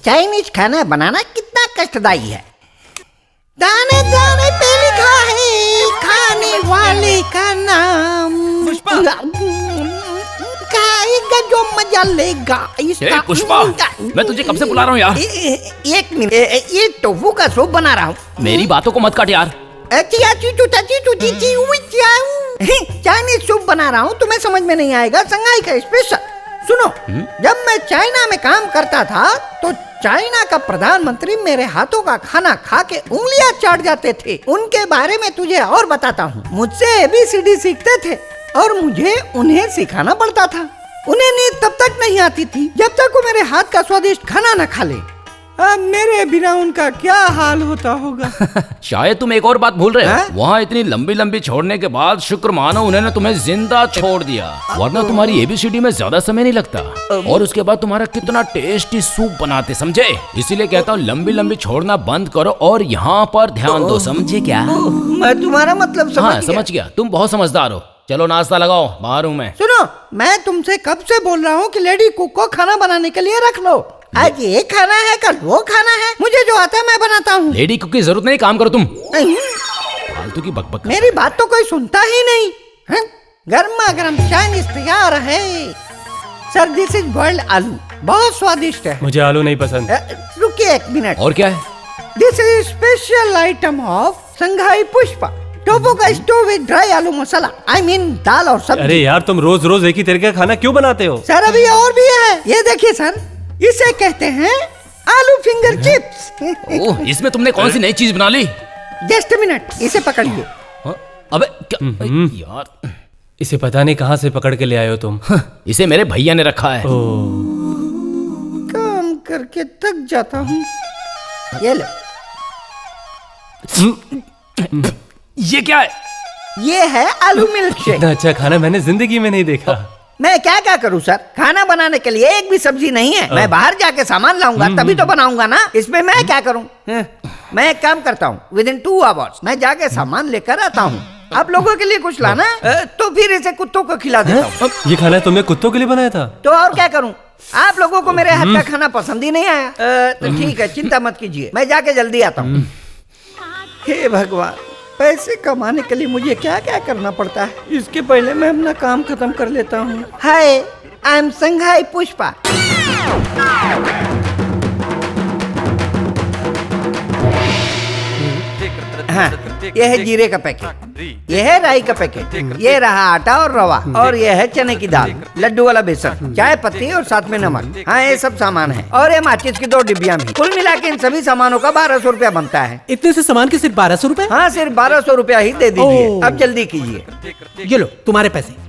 Chinese खाना बनाना कितना कष्टदायी है। दाने दाने पे लिखा है खाने वाले का नाम। पुष्पा! खाएगा जो मजा लेगा इसका। पुष्पा, मैं तुझे कब से बुला रहा हूँ यार। एक मिनट, ये टोफू का सूप बना रहा हूँ। मेरी बातों को मत काट यार। चाइनीज सूप बना रहा हूँ, तुम्हें समझ में नहीं आएगा। शंघाई का स्पेशल। सुनो, जब मैं चाइना में काम करता था तो चाइना का प्रधानमंत्री मेरे हाथों का खाना खा के उंगलियां चाट जाते थे। उनके बारे में तुझे और बताता हूँ। मुझसे ABCD सीखते थे और मुझे उन्हें सिखाना पड़ता था। उन्हें नींद तब तक नहीं आती थी जब तक वो मेरे हाथ का स्वादिष्ट खाना न खा ले। अब मेरे बिना उनका क्या हाल होता होगा। शायद तुम एक और बात भूल रहे हो। वहाँ इतनी लंबी लंबी छोड़ने के बाद शुक्र मानो उन्होंने तुम्हें जिंदा छोड़ दिया, वरना तुम्हारी ABCD में ज्यादा समय नहीं लगता। और उसके बाद तुम्हारा कितना टेस्टी सूप बनाते, समझे? इसीलिए कहता हूँ लंबी लंबी छोड़ना बंद करो और यहाँ पर ध्यान दो, समझे क्या? मैं तुम्हारा मतलब समझ गया। तुम बहुत समझदार हो। चलो नाश्ता लगाओ, बाहर हूँ मैं। सुनो, मैं तुमसे कब से बोल रहा हूँ कि लेडी कुक को खाना बनाने के लिए रख लो। आज ये खाना है, कल वो खाना है। मुझे जो आता है मैं बनाता हूँ। लेडी कुक की जरूरत नहीं, काम करो तुम। फालतू की बकबक। मेरी बात तो कोई सुनता ही नहीं। गर्मा गर्म चाइनीज तैयार है। सर, दिस इज बॉइल्ड आलू, बहुत स्वादिष्ट है। मुझे आलू नहीं पसंद। रुकिए एक मिनट। और क्या है? This is special item of Shanghai Pushpa, tofu का स्टू विद ड्राई आलू मसाला। I mean दाल और सब्जी। अरे यार, तुम रोज रोज एक ही तरह का खाना क्यों बनाते हो? सर, अभी और भी है। ये देखिए सर, इसे कहते हैं आलू फिंगर चिप्स। ओह, इसमें तुमने कौन सी नई चीज बना ली? जस्ट अ मिनट, इसे पकड़िए। अबे क्या यार, इसे पता नहीं कहाँ से पकड़ के ले आए हो तुम। इसे मेरे भैया ने रखा है। काम करके थक जाता हूँ। ये लो। ये क्या है? ये है आलू मिल्क शेक। इतना अच्छा खाना मैंने जिंदगी में नहीं देखा। मैं क्या क्या करूँ सर, खाना बनाने के लिए एक भी सब्जी नहीं है। मैं बाहर जाके सामान लाऊंगा तभी तो बनाऊंगा ना। इसमें मैं क्या करूँ? मैं एक काम करता हूँ, विदिन 2 आवर्स मैं जाके सामान लेकर आता हूँ। आप लोगों के लिए कुछ लाना है तो फिर इसे कुत्तों को खिला देता हूँ। ये खाना तुमने कुत्तों के लिए बनाया था? तो और क्या करूँ, आप लोगों को मेरे हाथ का खाना पसंद ही नहीं आया। तो ठीक है, चिंता मत कीजिए, मैं जाके जल्दी आता हूँ। हे भगवान, पैसे कमाने के लिए मुझे क्या क्या करना पड़ता है। इसके पहले मैं अपना काम खत्म कर लेता हूँ। हाय, आई एम शंघाई पुष्पा। हाँ, ये है जीरे का पैकेट, ये है राई का पैकेट, ये रहा आटा और रवा, और ये है चने की दाल, लड्डू वाला बेसन, चाय पत्ती और साथ में नमक। हाँ, ये सब सामान है। और ये माचिस की 2 डिब्बियाँ भी। कुल मिला के इन सभी सामानों का 1200 रुपया बनता है। इतने से सामान के सिर्फ 1200 रुपए? हाँ, सिर्फ 1200 रुपया ही दे दीजिए। अब जल्दी कीजिए। ये लो तुम्हारे पैसे।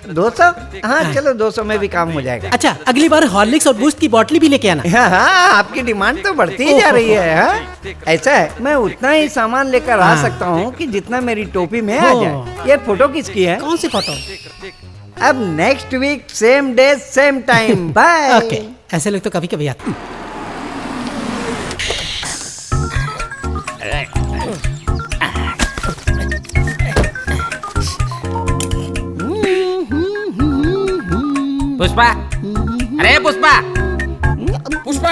200? हाँ चलो, 200 में भी काम हो जाएगा। अच्छा, अगली बार हॉर्लिक्स और बूस्ट की बोतल भी लेके आना। हाँ, आपकी डिमांड तो बढ़ती ही जा रही है। हाँ? ऐसा है, मैं उतना ही सामान लेकर आ सकता हूँ कि जितना मेरी टोपी में आ जाए। ये फोटो किसकी है? कौन सी फोटो? अब next week same day same time. Bye. Okay, ऐसे लोग तो कभी कभी आते हैं। पुष्पा, अरे पुष्पा, पुष्पा,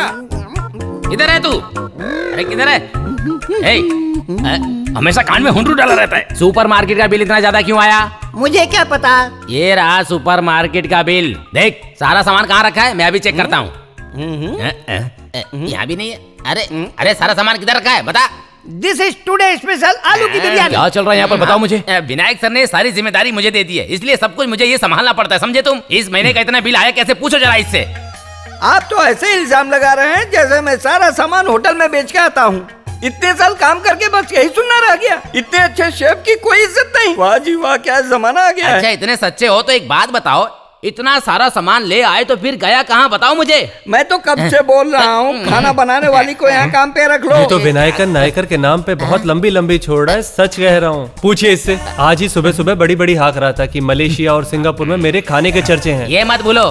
इधर है तू? अरे किधर है? हमेशा कान में हुंडरू डाला रहता है। सुपरमार्केट का बिल इतना ज्यादा क्यों आया? मुझे क्या पता। ये रहा सुपरमार्केट का बिल। देख, सारा सामान कहाँ रखा है, मैं अभी चेक करता हूँ। यहाँ भी नहीं है। अरे सारा सामान किधर रखा है, बता। दिस इज टुडे स्पेशल आलू की बिरयानी। क्या चल रहा है यहाँ पर, बताओ मुझे। विनायक सर ने सारी जिम्मेदारी मुझे दे दी है, इसलिए सब कुछ मुझे ये संभालना पड़ता है, समझे तुम? इस महीने का इतना बिल आया कैसे, पूछो जरा इससे। आप तो ऐसे इल्जाम लगा रहे हैं जैसे मैं सारा सामान होटल में बेच के आता हूँ। इतने साल काम करके बस यही सुनना रह गया। इतने अच्छे शेफ की कोई इज्जत नहीं। वाह जी वाह, क्या जमाना आ गया। अच्छा, इतने सच्चे हो तो एक बात बताओ, इतना सारा सामान ले आए तो फिर गया कहाँ, बताओ मुझे। मैं तो कब से बोल रहा हूँ खाना बनाने वाली को यहाँ काम पे रख लो। ये तो विनायकर नायकर के नाम पे बहुत लंबी लंबी छोड़ रहा है, सच कह रहा हूँ। पूछिए इससे। आज ही सुबह सुबह बड़ी बड़ी हाक रहा था कि मलेशिया और सिंगापुर में मेरे खाने के चर्चे हैं। ये मत भूलो,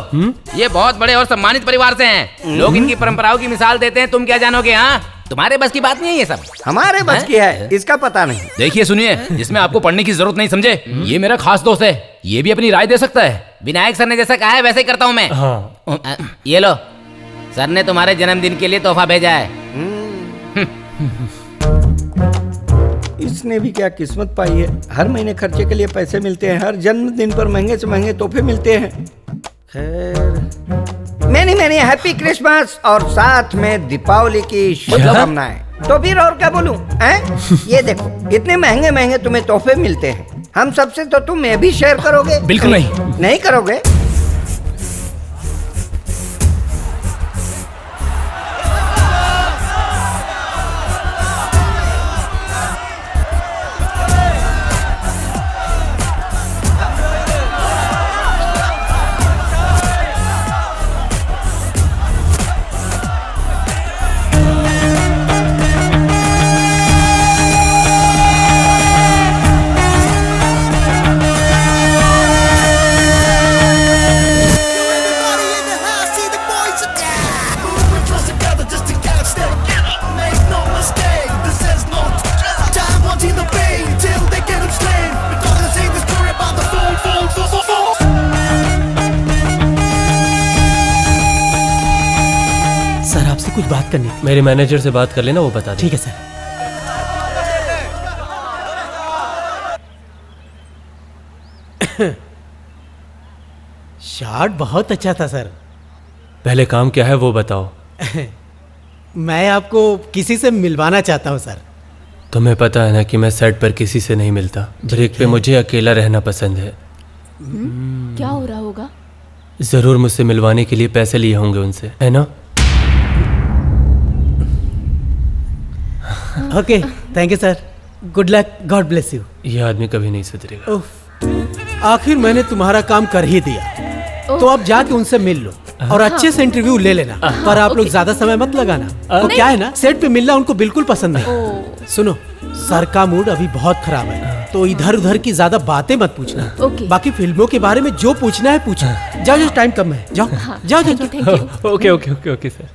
ये बहुत बड़े और सम्मानित परिवार से हैं। लोग इनकी परंपराओं की मिसाल देते हैं, तुम क्या जानोगे? हाँ, तुम्हारे बस की बात नहीं है ये सब। हमारे बस की है, इसका पता नहीं। देखिए सुनिए, इसमें आपको पढ़ने की जरूरत नहीं, समझे? ये मेरा खास दोस्त है, ये भी अपनी राय दे सकता है। विनायक सर ने जैसा कहा है वैसे ही करता हूँ मैं। हाँ। ये लो सर ने तुम्हारे जन्मदिन के लिए तोहफा भेजा है। इसने भी क्या किस्मत पाई है, हर महीने खर्चे के लिए पैसे मिलते हैं, हर जन्मदिन पर महंगे से महंगे तोहफे मिलते हैं। खैर, मैनी मैनी हैप्पी क्रिसमस और साथ में दीपावली की शुभकामनाएं। तो फिर और क्या बोलूं, हैं? ये देखो, इतने महंगे महंगे तुम्हें तोहफे मिलते हैं, हम सबसे तो तुम ये भी शेयर करोगे? बिल्कुल नहीं। नहीं करोगे? सर आपसे कुछ बात करनी थी। मेरे मैनेजर से बात कर लेना, वो बता दे। ठीक है सर। शॉट बहुत अच्छा था सर। पहले काम क्या है वो बताओ। मैं आपको किसी से मिलवाना चाहता हूँ सर। तुम्हें पता है ना कि मैं सेट पर किसी से नहीं मिलता। ब्रेक पे मुझे अकेला रहना पसंद है। क्या हो रहा होगा? जरूर मुझसे मिलवाने के लिए पैसे लिए होंगे उनसे, है ना? Okay, thank you sir. Good luck, God bless you. ये आदमी कभी नहीं सुधरेगा। उफ, आखिर मैंने तुम्हारा काम कर ही दिया, तो अब जाके उनसे मिल लो और अच्छे से इंटरव्यू ले लेना। पर आप लोग ज्यादा समय मत लगाना। वो क्या है ना, सेट पे मिलना उनको बिल्कुल पसंद नहीं। सुनो, सर का मूड अभी बहुत खराब है, तो इधर उधर की ज्यादा बातें मत पूछना। ओके। बाकी फिल्मों के बारे में जो पूछना है पूछो। जाओ जाओ, टाइम कम है, जाओ जाओ जाओ। Thank you. Okay okay okay okay sir.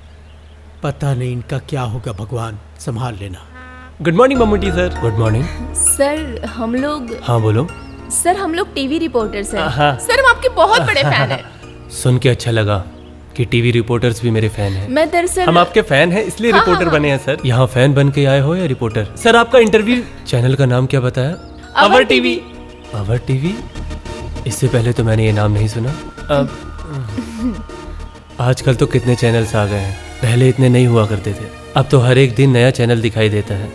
पता नहीं इनका क्या होगा, भगवान संभाल लेना। Good morning Mammootty sir. Good morning. Sir हम लोग हाँ बोलो। सर हम लोग टीवी रिपोर्टर्स हैं। हाँ। सर हम आपके बहुत बड़े फैन हैं। सुन के अच्छा लगा कि टीवी रिपोर्टर्स भी मेरे फैन हैं। मैं दरअसल हम आपके फैन हैं इसलिए हाँ, रिपोर्टर हाँ, बने हैं सर। यहाँ फैन बन के आए हो या रिपोर्टर? सर आपका इंटरव्यू चैनल का नाम क्या बताया? अवर टीवी। अवर टीवी? इससे पहले तो मैंने ये नाम नहीं सुना। अब आजकल तो कितने चैनल्स आ गए हैं, पहले इतने नहीं हुआ करते थे। अब तो हर एक दिन नया चैनल दिखाई देता है।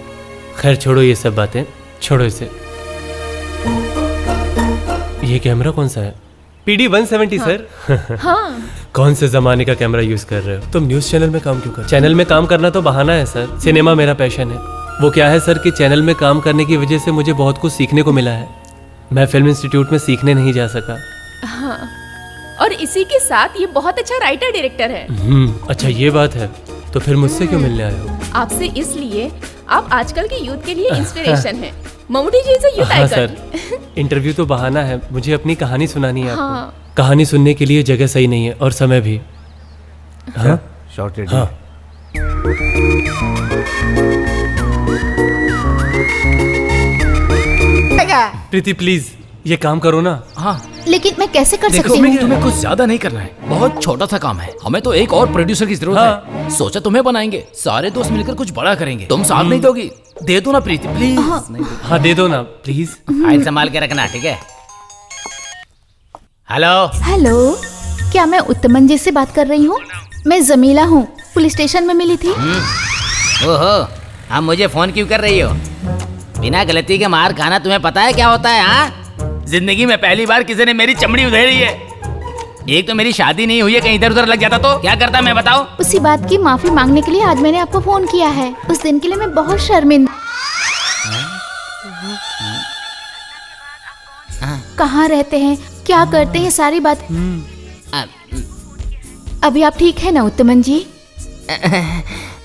खैर छोड़ो ये सब बातें, छोड़ो इसे। ये कैमरा कौन सा है? PD 170 sir. हाँ। कौन से जमाने का कैमरा यूज कर रहे हो तुम? न्यूज चैनल में काम क्यों कर? चैनल में काम करना तो बहाना है सर, सिनेमा मेरा पैशन है। वो क्या है सर कि चैनल में काम करने की वजह से मुझे बहुत कुछ सीखने को मिला है। मैं फिल्म इंस्टीट्यूट में सीखने नहीं जा सका। हाँ, और इसी के साथ ये बहुत अच्छा राइटर डायरेक्टर है। अच्छा ये बात है। तो फिर मुझसे क्यों मिलने आए हो? आपसे इसलिए, आप आजकल के यूथ के लिए इंस्पिरेशन है। ममूटी जी इज अ यूथ हाँ आइकन। सर, इंटरव्यू तो बहाना है, मुझे अपनी कहानी सुनानी है आपको। हाँ। कहानी सुनने के लिए जगह सही नहीं है और समय भी। हाँ शॉर्टेड। हाँ। प्रीति प्लीज ये काम करो ना। हाँ लेकिन मैं कैसे कर देखो, सकती हूँ? तुम्हें कुछ ज्यादा नहीं करना है, बहुत छोटा सा काम है। हमें तो एक और प्रोड्यूसर की जरूरत है। सोचा तुम्हें बनाएंगे, सारे दोस्त मिलकर कुछ बड़ा करेंगे। तुम साथ नहीं दोगी? दे दो ना प्रीति प्लीज। हाँ दे दो ना प्लीज। फाइल संभाल के रखना, ठीक है? हेलो। हेलो, क्या मैं उत्तमन जी से बात कर रही हूँ? मैं जमीला हूँ, पुलिस स्टेशन में मिली थी। ओहो, अब मुझे फोन क्यों कर रही हो? बिना गलती के मार खाना तुम्हें पता है क्या होता है? हाँ, जिंदगी में पहली बार किसी ने मेरी चमड़ी उधेड़ी है। एक तो मेरी शादी नहीं हुई है, कहीं इधर उधर लग जाता तो क्या करता मैं, बताओ? उसी बात की माफी मांगने के लिए आज मैंने आपको फोन किया है। उस दिन के लिए मैं बहुत शर्मिंदा। कहाँ रहते हैं, क्या करते हैं, सारी बात। अभी आप ठीक है ना उत्तमन जी?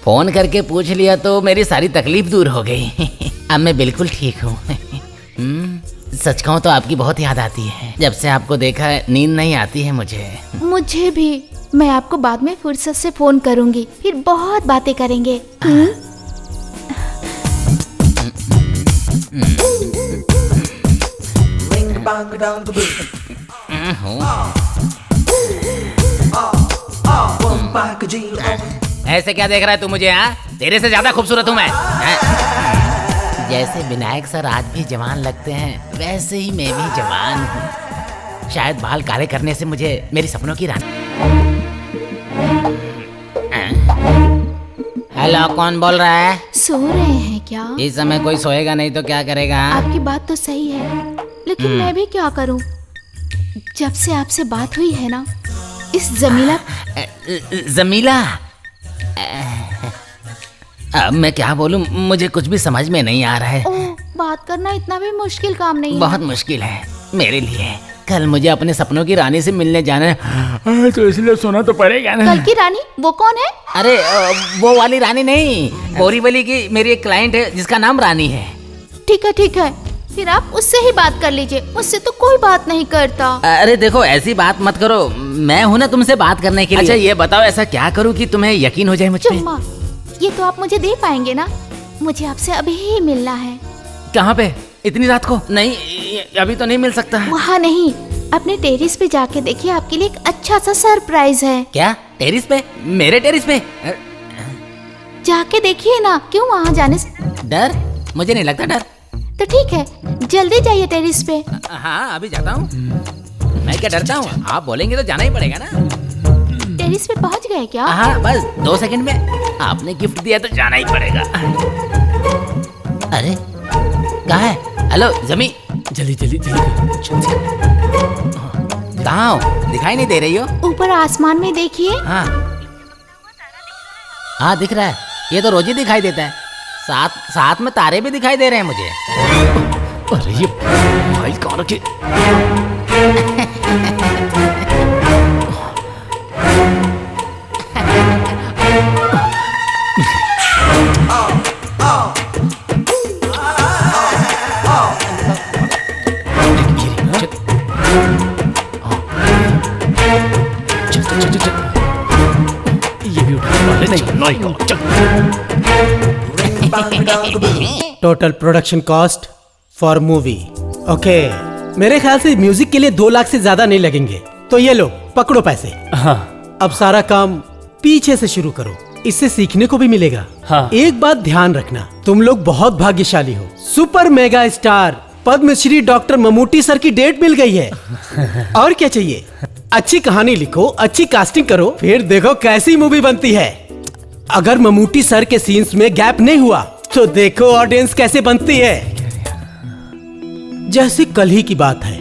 फोन करके पूछ लिया तो मेरी सारी तकलीफ दूर हो गई। अब मैं बिल्कुल ठीक हूँ। सच कहूँ तो आपकी बहुत याद आती है। जब से आपको देखा है नींद नहीं आती है मुझे। मुझे भी। मैं आपको बाद में फुर्सत से फोन करूंगी, फिर बहुत बातें करेंगे। ऐसे क्या देख रहा है तू मुझे? हाँ, तेरे से ज्यादा खूबसूरत हूँ मैं। हाँ? जैसे विनायक सर आज भी जवान लगते हैं, वैसे ही मैं भी जवान हूँ। शायद बाल काले करने से मुझे मेरी सपनों की रानी। हेलो, कौन बोल रहा है? सो रहे हैं क्या? इस समय कोई सोएगा नहीं तो क्या करेगा? आपकी बात तो सही है, लेकिन मैं भी क्या करूं? जब से आपसे बात हुई है ना, इस जमीला, अब मैं क्या बोलूं, मुझे कुछ भी समझ में नहीं आ रहा है। ओह, बात करना इतना भी मुश्किल काम नहीं बहुत मुश्किल है मेरे लिए। कल मुझे अपने सपनों की रानी से मिलने जाना है, तो इसलिए सोना तो पड़ेगा ना। कल की रानी वो कौन है? अरे वो वाली रानी नहीं, बोरीवली की मेरी एक क्लाइंट है जिसका नाम रानी है। ठीक है ठीक है, फिर आप उससे ही बात कर लीजिए, मुझसे तो कोई बात नहीं करता। अरे देखो, ऐसी बात मत करो, मैं हूँ ना तुमसे बात करने के लिए। अच्छा ये बताओ, ऐसा क्या करूँ कि तुम्हें यकीन हो जाए मुझ पे? चुम्मा, ये तो आप मुझे दे पाएंगे ना? मुझे आपसे अभी ही मिलना है। कहाँ पे? इतनी रात को? नहीं, अभी तो नहीं मिल सकता। वहाँ नहीं, अपने टेरिस पे जाके देखिए, आपके लिए एक अच्छा सा सरप्राइज है। क्या? टेरिस पे? मेरे टेरिस पे? जाके देखिए ना, क्यों वहाँ जाने से? डर? मुझे नहीं लगता डर। तो ठीक है, जल्दी जाइए टेरिस पे। हाँ, अभी जाता हूँ। मैं क्या डरता हूँ? आप बोलेंगे तो जाना ही पड़ेगा ना। टेरिस पे पहुँच गए क्या? हाँ, बस 2 सेकंड में। आपने गिफ्ट दिया तो जाना ही पड़ेगा। अरे कहाँ है? हेलो जमी, जल्दी जल्दी जल्दी। कहाँ हो? दिखाई नहीं दे रही हो? ऊपर आसमान में देखिए। हाँ हाँ, दिख रहा है। ये तो रोज ही दिखाई देता है। साथ में तारे भी दिखाई दे रहे हैं मुझे। अरे ये मोबाइल कहाँ रखे? ये भी उठा नहीं। Total production cost for movie. Okay, मेरे ख्याल से म्यूजिक के लिए 2 लाख से ज्यादा नहीं लगेंगे। तो ये लो, पकड़ो पैसे। हाँ अब सारा काम पीछे से शुरू करो, इससे सीखने को भी मिलेगा। हाँ। एक बात ध्यान रखना, तुम लोग बहुत भाग्यशाली हो। Super mega star Padmashri doctor Mammootty sir की डेट मिल गई है। और क्या चाहिए? अच्छी कहानी लिखो, अच्छी कास्टिंग करो, फिर देखो कैसी मूवी बनती है। अगर ममूटी सर के सीन्स में गैप नहीं हुआ तो देखो ऑडियंस कैसे बनती है। जैसे कल ही की बात है,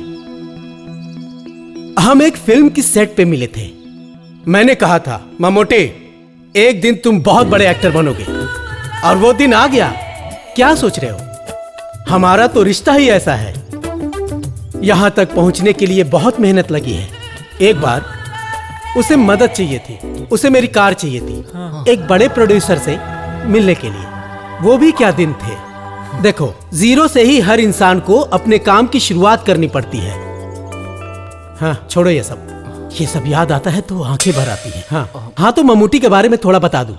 हम एक फिल्म की सेट पे मिले थे। मैंने कहा था, ममूटी एक दिन तुम बहुत बड़े एक्टर बनोगे, और वो दिन आ गया। क्या सोच रहे हो? हमारा तो रिश्ता ही ऐसा है। यहां तक पहुंचने के लिए बहुत मेहनत लगी है। एक बार उसे मदद चाहिए थी, उसे मेरी कार चाहिए थी एक बड़े प्रोड्यूसर से मिलने के लिए। वो भी क्या दिन थे। देखो, जीरो से ही हर इंसान को अपने काम की शुरुआत करनी पड़ती है। हाँ, छोड़ो ये सब याद आता है तो आंखें भर आती हैं। हाँ, तो ममूटी के बारे में थोड़ा बता दूं।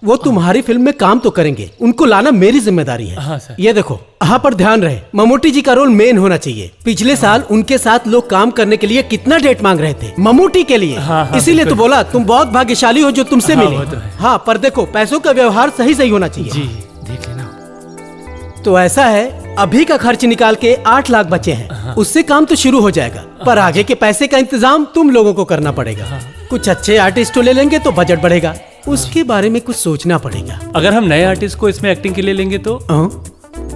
वो तुम्हारी फिल्म में काम तो करेंगे, उनको लाना मेरी जिम्मेदारी है। हाँ सर। ये देखो, यहाँ पर ध्यान रहे, ममूटी जी का रोल मेन होना चाहिए। पिछले साल उनके साथ लोग काम करने के लिए कितना डेट मांग रहे थे ममूटी के लिए। इसीलिए तो बोला तुम बहुत भाग्यशाली हो जो तुमसे मिले। हाँ, पर देखो, पैसों का व्यवहार सही होना चाहिए। जी देख लेना। तो ऐसा है, अभी का खर्च निकाल के 8 लाख बचे हैं। उससे काम तो शुरू हो जाएगा, पर आगे के पैसे का इंतजाम तुम लोगों को करना पड़ेगा। कुछ अच्छे आर्टिस्ट ले लेंगे तो बजट बढ़ेगा, उसके बारे में कुछ सोचना पड़ेगा। अगर हम नए आर्टिस्ट को इसमें एक्टिंग के लिए लेंगे तो?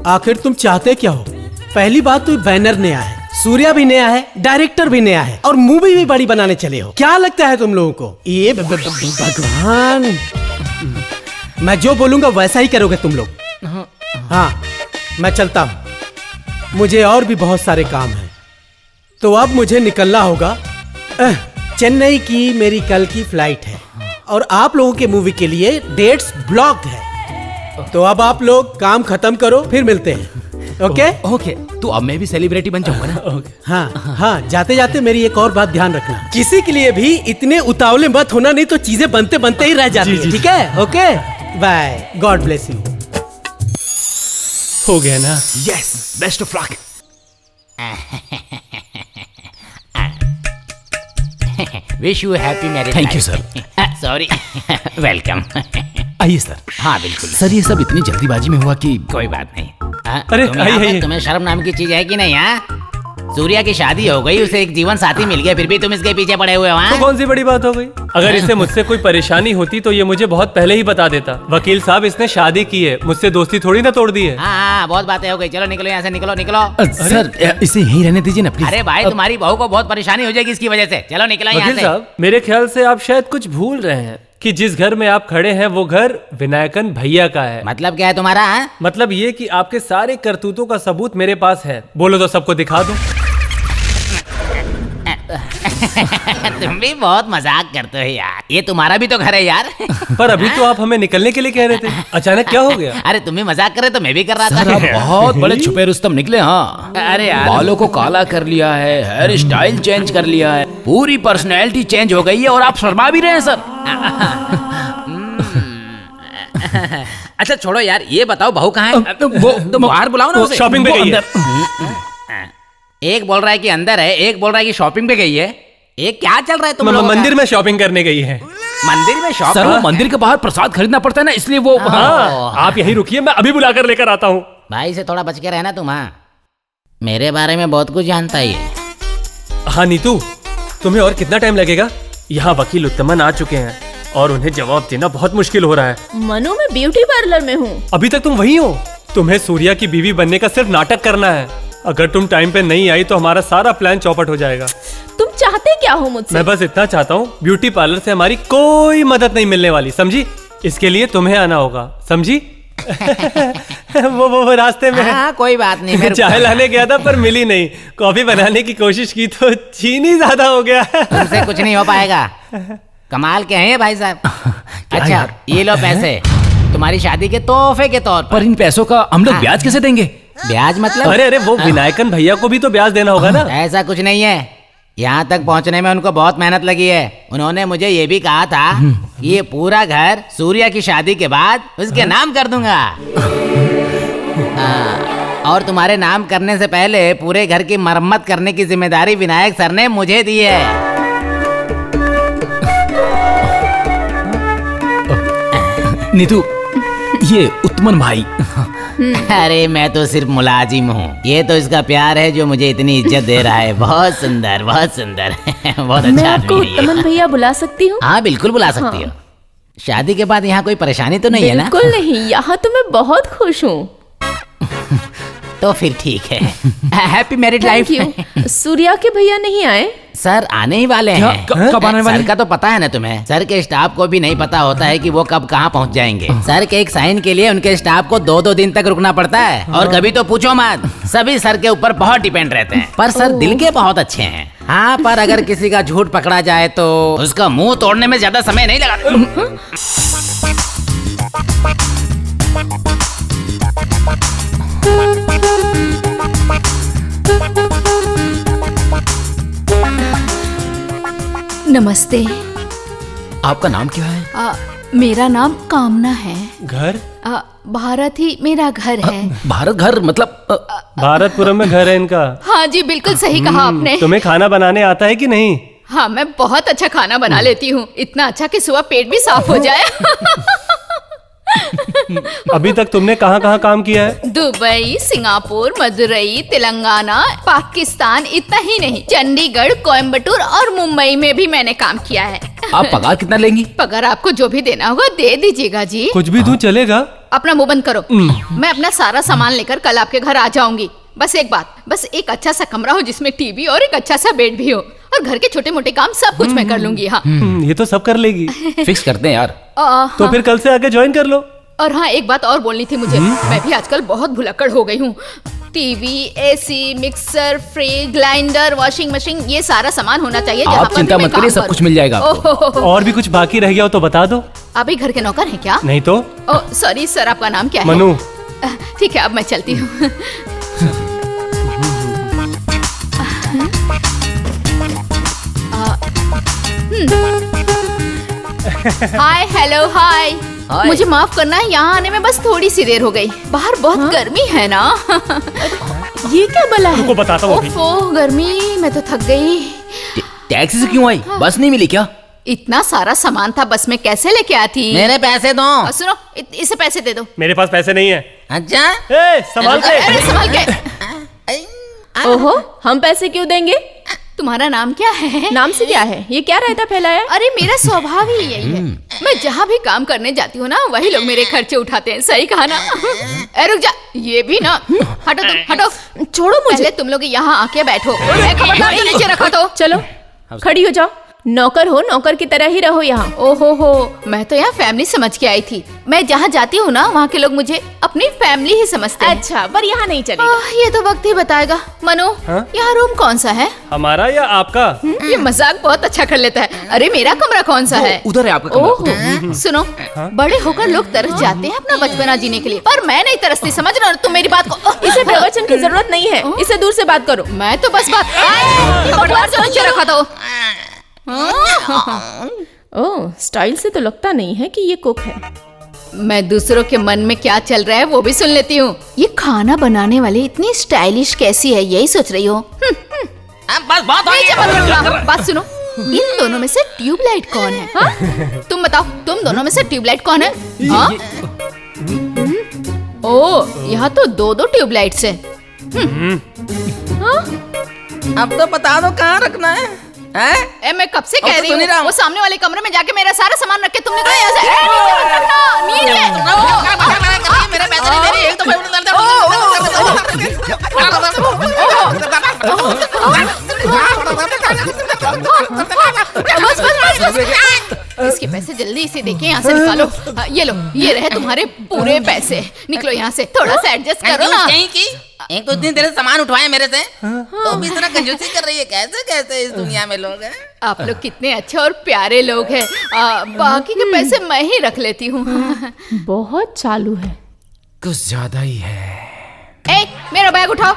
आखिर तुम चाहते क्या हो? पहली बात तो बैनर नया है, सूर्या भी नया है, डायरेक्टर भी नया है, और मूवी भी बड़ी बनाने चले हो। क्या लगता है तुम लोगों को? ये भगवान, मैं जो बोलूंगा वैसा ही करोगे तुम लोग। हाँ, मैं चलता हूँ, मुझे और भी बहुत सारे काम हैं। तो अब मुझे निकलना होगा। चेन्नई की मेरी कल की फ्लाइट है, और आप लोगों के मूवी के लिए डेट्स ब्लॉक्ड है। तो अब आप लोग काम खत्म करो, फिर मिलते हैं। ओके ओके, तो अब मैं भी सेलिब्रिटी बन जाऊंगा ना? हाँ हाँ, जाते जाते मेरी एक और बात ध्यान रखना, किसी के लिए भी इतने उतावले मत होना, नहीं तो चीजें बनते बनते ही रह जाती है। ठीक है? Okay, bye, God bless you. हो गया ना? Yes, best of luck. Wish you happy marriage. Thank you sir. Sorry. Welcome. आइए सर। हाँ बिल्कुल। सर ये सब इतनी जल्दीबाजी में हुआ कि कोई बात नहीं। हाँ, अरे, तुम यहाँ आइए, पे आइए। तुम्हें शर्म नाम की चीज है कि नहीं? हाँ, सूर्या की शादी हो गई, उसे एक जीवन साथी मिल गया, फिर भी तुम इसके पीछे पड़े हुए हो। तो हाँ? कौन सी बड़ी बात हो गई? अगर इसे मुझसे कोई परेशानी होती तो ये मुझे बहुत पहले ही बता देता। वकील साहब, इसने शादी की है, मुझसे दोस्ती थोड़ी ना तोड़ दी है। हाँ, बहुत बातें हो गई। चलो निकलो यहाँ से, निकलो निकलो। सर इसे यहीं रहने दीजिए ना प्लीज। अरे भाई, तुम्हारी बहू को बहुत परेशानी हो जाएगी इसकी वजह से। चलो निकलो यहाँ वकील से। साहब, मेरे ख्याल से आप शायद कुछ भूल रहे हैं कि जिस घर में आप खड़े हैं वो घर विनायकन भैया का है। मतलब क्या है तुम्हारा? हाँ? मतलब ये कि आपके सारे करतूतों का सबूत मेरे पास है। बोलो तो सबको दिखा दो। तुम भी बहुत मजाक करते हो यार। ये तुम्हारा भी तो घर है यार। पर अभी तो आप हमें निकलने के लिए कह रहे थे, अचानक क्या हो गया? अरे तुम भी मजाक कर रहे तो मैं भी कर रहा सर आप था। बहुत बड़े छुपे रुस्तम निकले। हाँ, अरे यार, बालों को काला कर लिया है, हेयर स्टाइल चेंज कर लिया है, पूरी पर्सनैलिटी चेंज हो गई है और आप शर्मा भी रहे हैं सर। अच्छा छोड़ो यार, ये बताओ बहू कहाँ है? वो बाहर बुलाओ ना उसे। शॉपिंग पे वो गई है। एक बोल रहा है कि अंदर है, एक बोल रहा है कि शॉपिंग पे गई है। ये क्या चल रहा है तुम लोगों का? मंदिर में शॉपिंग करने गई है। मंदिर में सर शॉपिंग? वो मंदिर के बाहर प्रसाद खरीदना पड़ता है ना, इसलिए वो हाँ, आप यहीं रुकिए, मैं अभी बुलाकर लेकर आता हूँ। भाई से थोड़ा बच के रहना तुम। हाँ, मेरे बारे में बहुत कुछ जानता है ये। हाँ नीतू, तुम्हें और कितना टाइम लगेगा? यहाँ वकील उत्तमन आ चुके हैं और उन्हें जवाब देना बहुत मुश्किल हो रहा है। मनु, मैं ब्यूटी पार्लर में हूँ। अभी तक तुम वही हो? तुम्हें सूर्या की बीवी बनने का सिर्फ नाटक करना है। अगर तुम टाइम पे नहीं आई तो हमारा सारा प्लान चौपट हो जाएगा। तुम चाहते क्या हो मुझसे? मैं बस इतना चाहता हूँ, ब्यूटी पार्लर से हमारी कोई मदद नहीं मिलने वाली, समझी? इसके लिए तुम्हें आना होगा, समझी? वो रास्ते में हाँ, कोई बात नहीं। मेरे चाय लाने गया था पर मिली नहीं। कॉफी बनाने की कोशिश की तो चीनी ज्यादा हो गया। तुमसे कुछ नहीं हो पाएगा। कमाल के हैं ये भाई साहब। अच्छा ये लो पैसे, तुम्हारी शादी के तोहफे के तौर पर। पर इन पैसों का हम लोग हाँ। ब्याज कैसे देंगे? ब्याज मतलब? अरे वो विनायकन भैया को भी तो ब्याज देना होगा ना। ऐसा कुछ नहीं है। यहाँ तक पहुँचने में उनको बहुत मेहनत लगी है। उन्होंने मुझे ये भी कहा था कि ये पूरा घर सूर्या की शादी के बाद उसके नाम कर दूंगा। और तुम्हारे नाम करने से पहले पूरे घर की मरम्मत करने की जिम्मेदारी विनायक सर ने मुझे दी है। नीतू, ये उत्तमन भाई। अरे मैं तो सिर्फ मुलाजिम हूँ, ये तो इसका प्यार है जो मुझे इतनी इज्जत दे रहा है। बहुत सुंदर, बहुत सुंदर। बहुत मैं अच्छा आपको आदमी है ये। उत्तमन भैया बुला सकती हूँ? हाँ बिल्कुल बुला सकती हो। शादी के बाद यहाँ कोई परेशानी तो नहीं है ना? बिल्कुल नहीं, यहाँ तो मैं बहुत खुश हूँ। तो फिर ठीक है। Happy married thank life. You. Surya के भैया नहीं आए? सर आने ही वाले हैं। कब आने वाले? सर का तो पता है ना तुम्हें। सर के स्टाफ को भी नहीं पता होता है कि वो कब कहाँ पहुँच जाएंगे। सर के एक साइन के लिए उनके स्टाफ को 2-2 दिन तक रुकना पड़ता है। और कभी तो पूछो मत, सभी सर के ऊपर बहुत डिपेंड रहते हैं। पर सर दिल के बहुत अच्छे हैं। हाँ, पर अगर किसी का झूठ पकड़ा जाए तो उसका मुंह तोड़ने में ज्यादा समय नहीं लगा। नमस्ते। आपका नाम क्या है? मेरा नाम कामना है। घर? भारत ही मेरा घर है। भारत घर मतलब भारतपुरम में घर है इनका। हाँ जी, बिल्कुल सही कहा आपने। तुम्हें खाना बनाने आता है कि नहीं? हाँ, मैं बहुत अच्छा खाना बना लेती हूँ। इतना अच्छा कि सुबह पेट भी साफ हो जाए। अभी तक तुमने कहाँ कहाँ काम किया है? दुबई, सिंगापुर, मदुरई, तेलंगाना, पाकिस्तान, इतना ही नहीं, चंडीगढ़, कोयम्बटूर और मुंबई में भी मैंने काम किया है। आप पगार कितना लेंगी? पगार आपको जो भी देना होगा दे दीजिएगा जी। कुछ भी दूं चलेगा? अपना मुंह बंद करो। मैं अपना सारा सामान लेकर कल आपके घर आ जाऊंगी। बस एक बात, बस एक अच्छा सा कमरा हो जिसमें टीवी और एक अच्छा सा बेड भी हो, और घर के छोटे मोटे काम सब कुछ मैं कर लूंगी। हाँ, ये तो सब कर लेगी। फिक्स करते हैं यार। तो फिर कल से आके ज्वाइन कर लो। और हाँ, एक बात और बोलनी थी मुझे। मैं भी आजकल बहुत भुलक्कड़ हो गई हूँ। TV, AC, mixer, fridge, grinder, washing machine, ये सारा सामान होना चाहिए जहाँ आप पर चिंता भी मैं मत करिए, काम सब कुछ करूं। मिल जाएगा आपको। ओहो, और भी कुछ बाकी रह गया हो तो बता दो। आप ही घर के नौकर हैं क्या? नहीं तो। ओह सॉरी सर, आपका नाम क्या है? मनु। ठीक है, अब मैं चलती हूँ। हाय, हेलो, हाय। हाय। मुझे माफ करना है, यहाँ आने में बस थोड़ी सी देर हो गई। बाहर बहुत गर्मी है ना। ये क्या बला है? रुको बताता हूँ अभी। ओफो, गर्मी, मैं तो थक गई। टैक्सी से क्यों आई? बस नहीं मिली क्या? इतना सारा सामान था, बस में कैसे लेके आती? मेरे पैसे दो। और सुनो, इसे पैसे दे दो। मेरे पास पैसे नहीं है। अच्छा ए, संभाल के। अरे संभाल के। ओहो, हम पैसे क्यों देंगे? तुम्हारा नाम क्या है? नाम से क्या है? ये क्या रहता फैलाया? अरे मेरा स्वभाव ही यही है। मैं जहाँ भी काम करने जाती हूँ ना, वही लोग मेरे खर्चे उठाते हैं। सही कहा ना? अरे रुक जा, ये भी ना। हटो तुम, हटो। छोड़ो मुझे। पहले तुम लोग यहाँ आके बैठो। खबरदार तो नीचे रखो तो। चलो खड़ी हो जाओ। नौकर हो, नौकर की तरह ही रहो यहाँ। ओहो हो, मैं तो यहाँ फैमिली समझ के आई थी। मैं जहाँ जाती हूँ ना, वहाँ के लोग मुझे अपनी फैमिली ही समझते हैं। अच्छा, पर यहाँ नहीं चलेगा। ये तो वक्त ही बताएगा। मनु, यहाँ रूम कौन सा है? हमारा या आपका? ये मजाक बहुत अच्छा कर लेता है। अरे मेरा कमरा कौन सा है? उधर है आपका कमरा। सुनो, बड़े होकर लोग तरस जाते हैं अपना बचपना जीने के लिए, पर मैं नहीं तरसती। समझ रहे हो तुम मेरी बात को? इसे प्रवचन की जरूरत नहीं है, इसे दूर से बात करो। मैं तो बस बात खबरदार से नीचे रखा दो। ओह, स्टाइल से तो लगता नहीं है कि ये कुक है। मैं दूसरों के मन में क्या चल रहा है वो भी सुन लेती हूँ। ये खाना बनाने वाली इतनी स्टाइलिश कैसी है, यही सोच रही हो? बस बहुत हो नीचे मत गया। रखना। बात सुनो, इन दोनों में से ट्यूबलाइट कौन है? हाँ? तुम बताओ, तुम दोनों में से ट्यूबलाइट कौन है? हाँ? ओ, यहाँ तो दो ट्यूबलाइट्स है। अब तो बता दो कहाँ रखना है? ए, मैं कब से अब कह तो रही सुन ही रहा हूँ, हूँ। वो सामने वाले कमरे में जाके मेरा सारा सामान रख के तुमने कहा यहाँ से मेरे पैसे नहीं दे रही, एक तो मैं इसके पैसे जल्दी से देके यहाँ से निकालो। हाँ, ये लो, ये रहे तुम्हारे पूरे पैसे। निकलो यहाँ से, थोड़ा सा एडजस्ट करो ना। कहीं की एक तो इतनी देर से सामान उठवाए मेरे से, तो भी इतना कंजूसी कर रही है। कैसे कैसे इस दुनिया में लोग हैं? आप लोग कितने अच्छे और प्यारे लोग हैं। बाकी के पैसे मैं ही रख लेती हूँ। बहुत चालू है। कुछ ज्यादा ही है। ए, मेरा बैग उठाओ।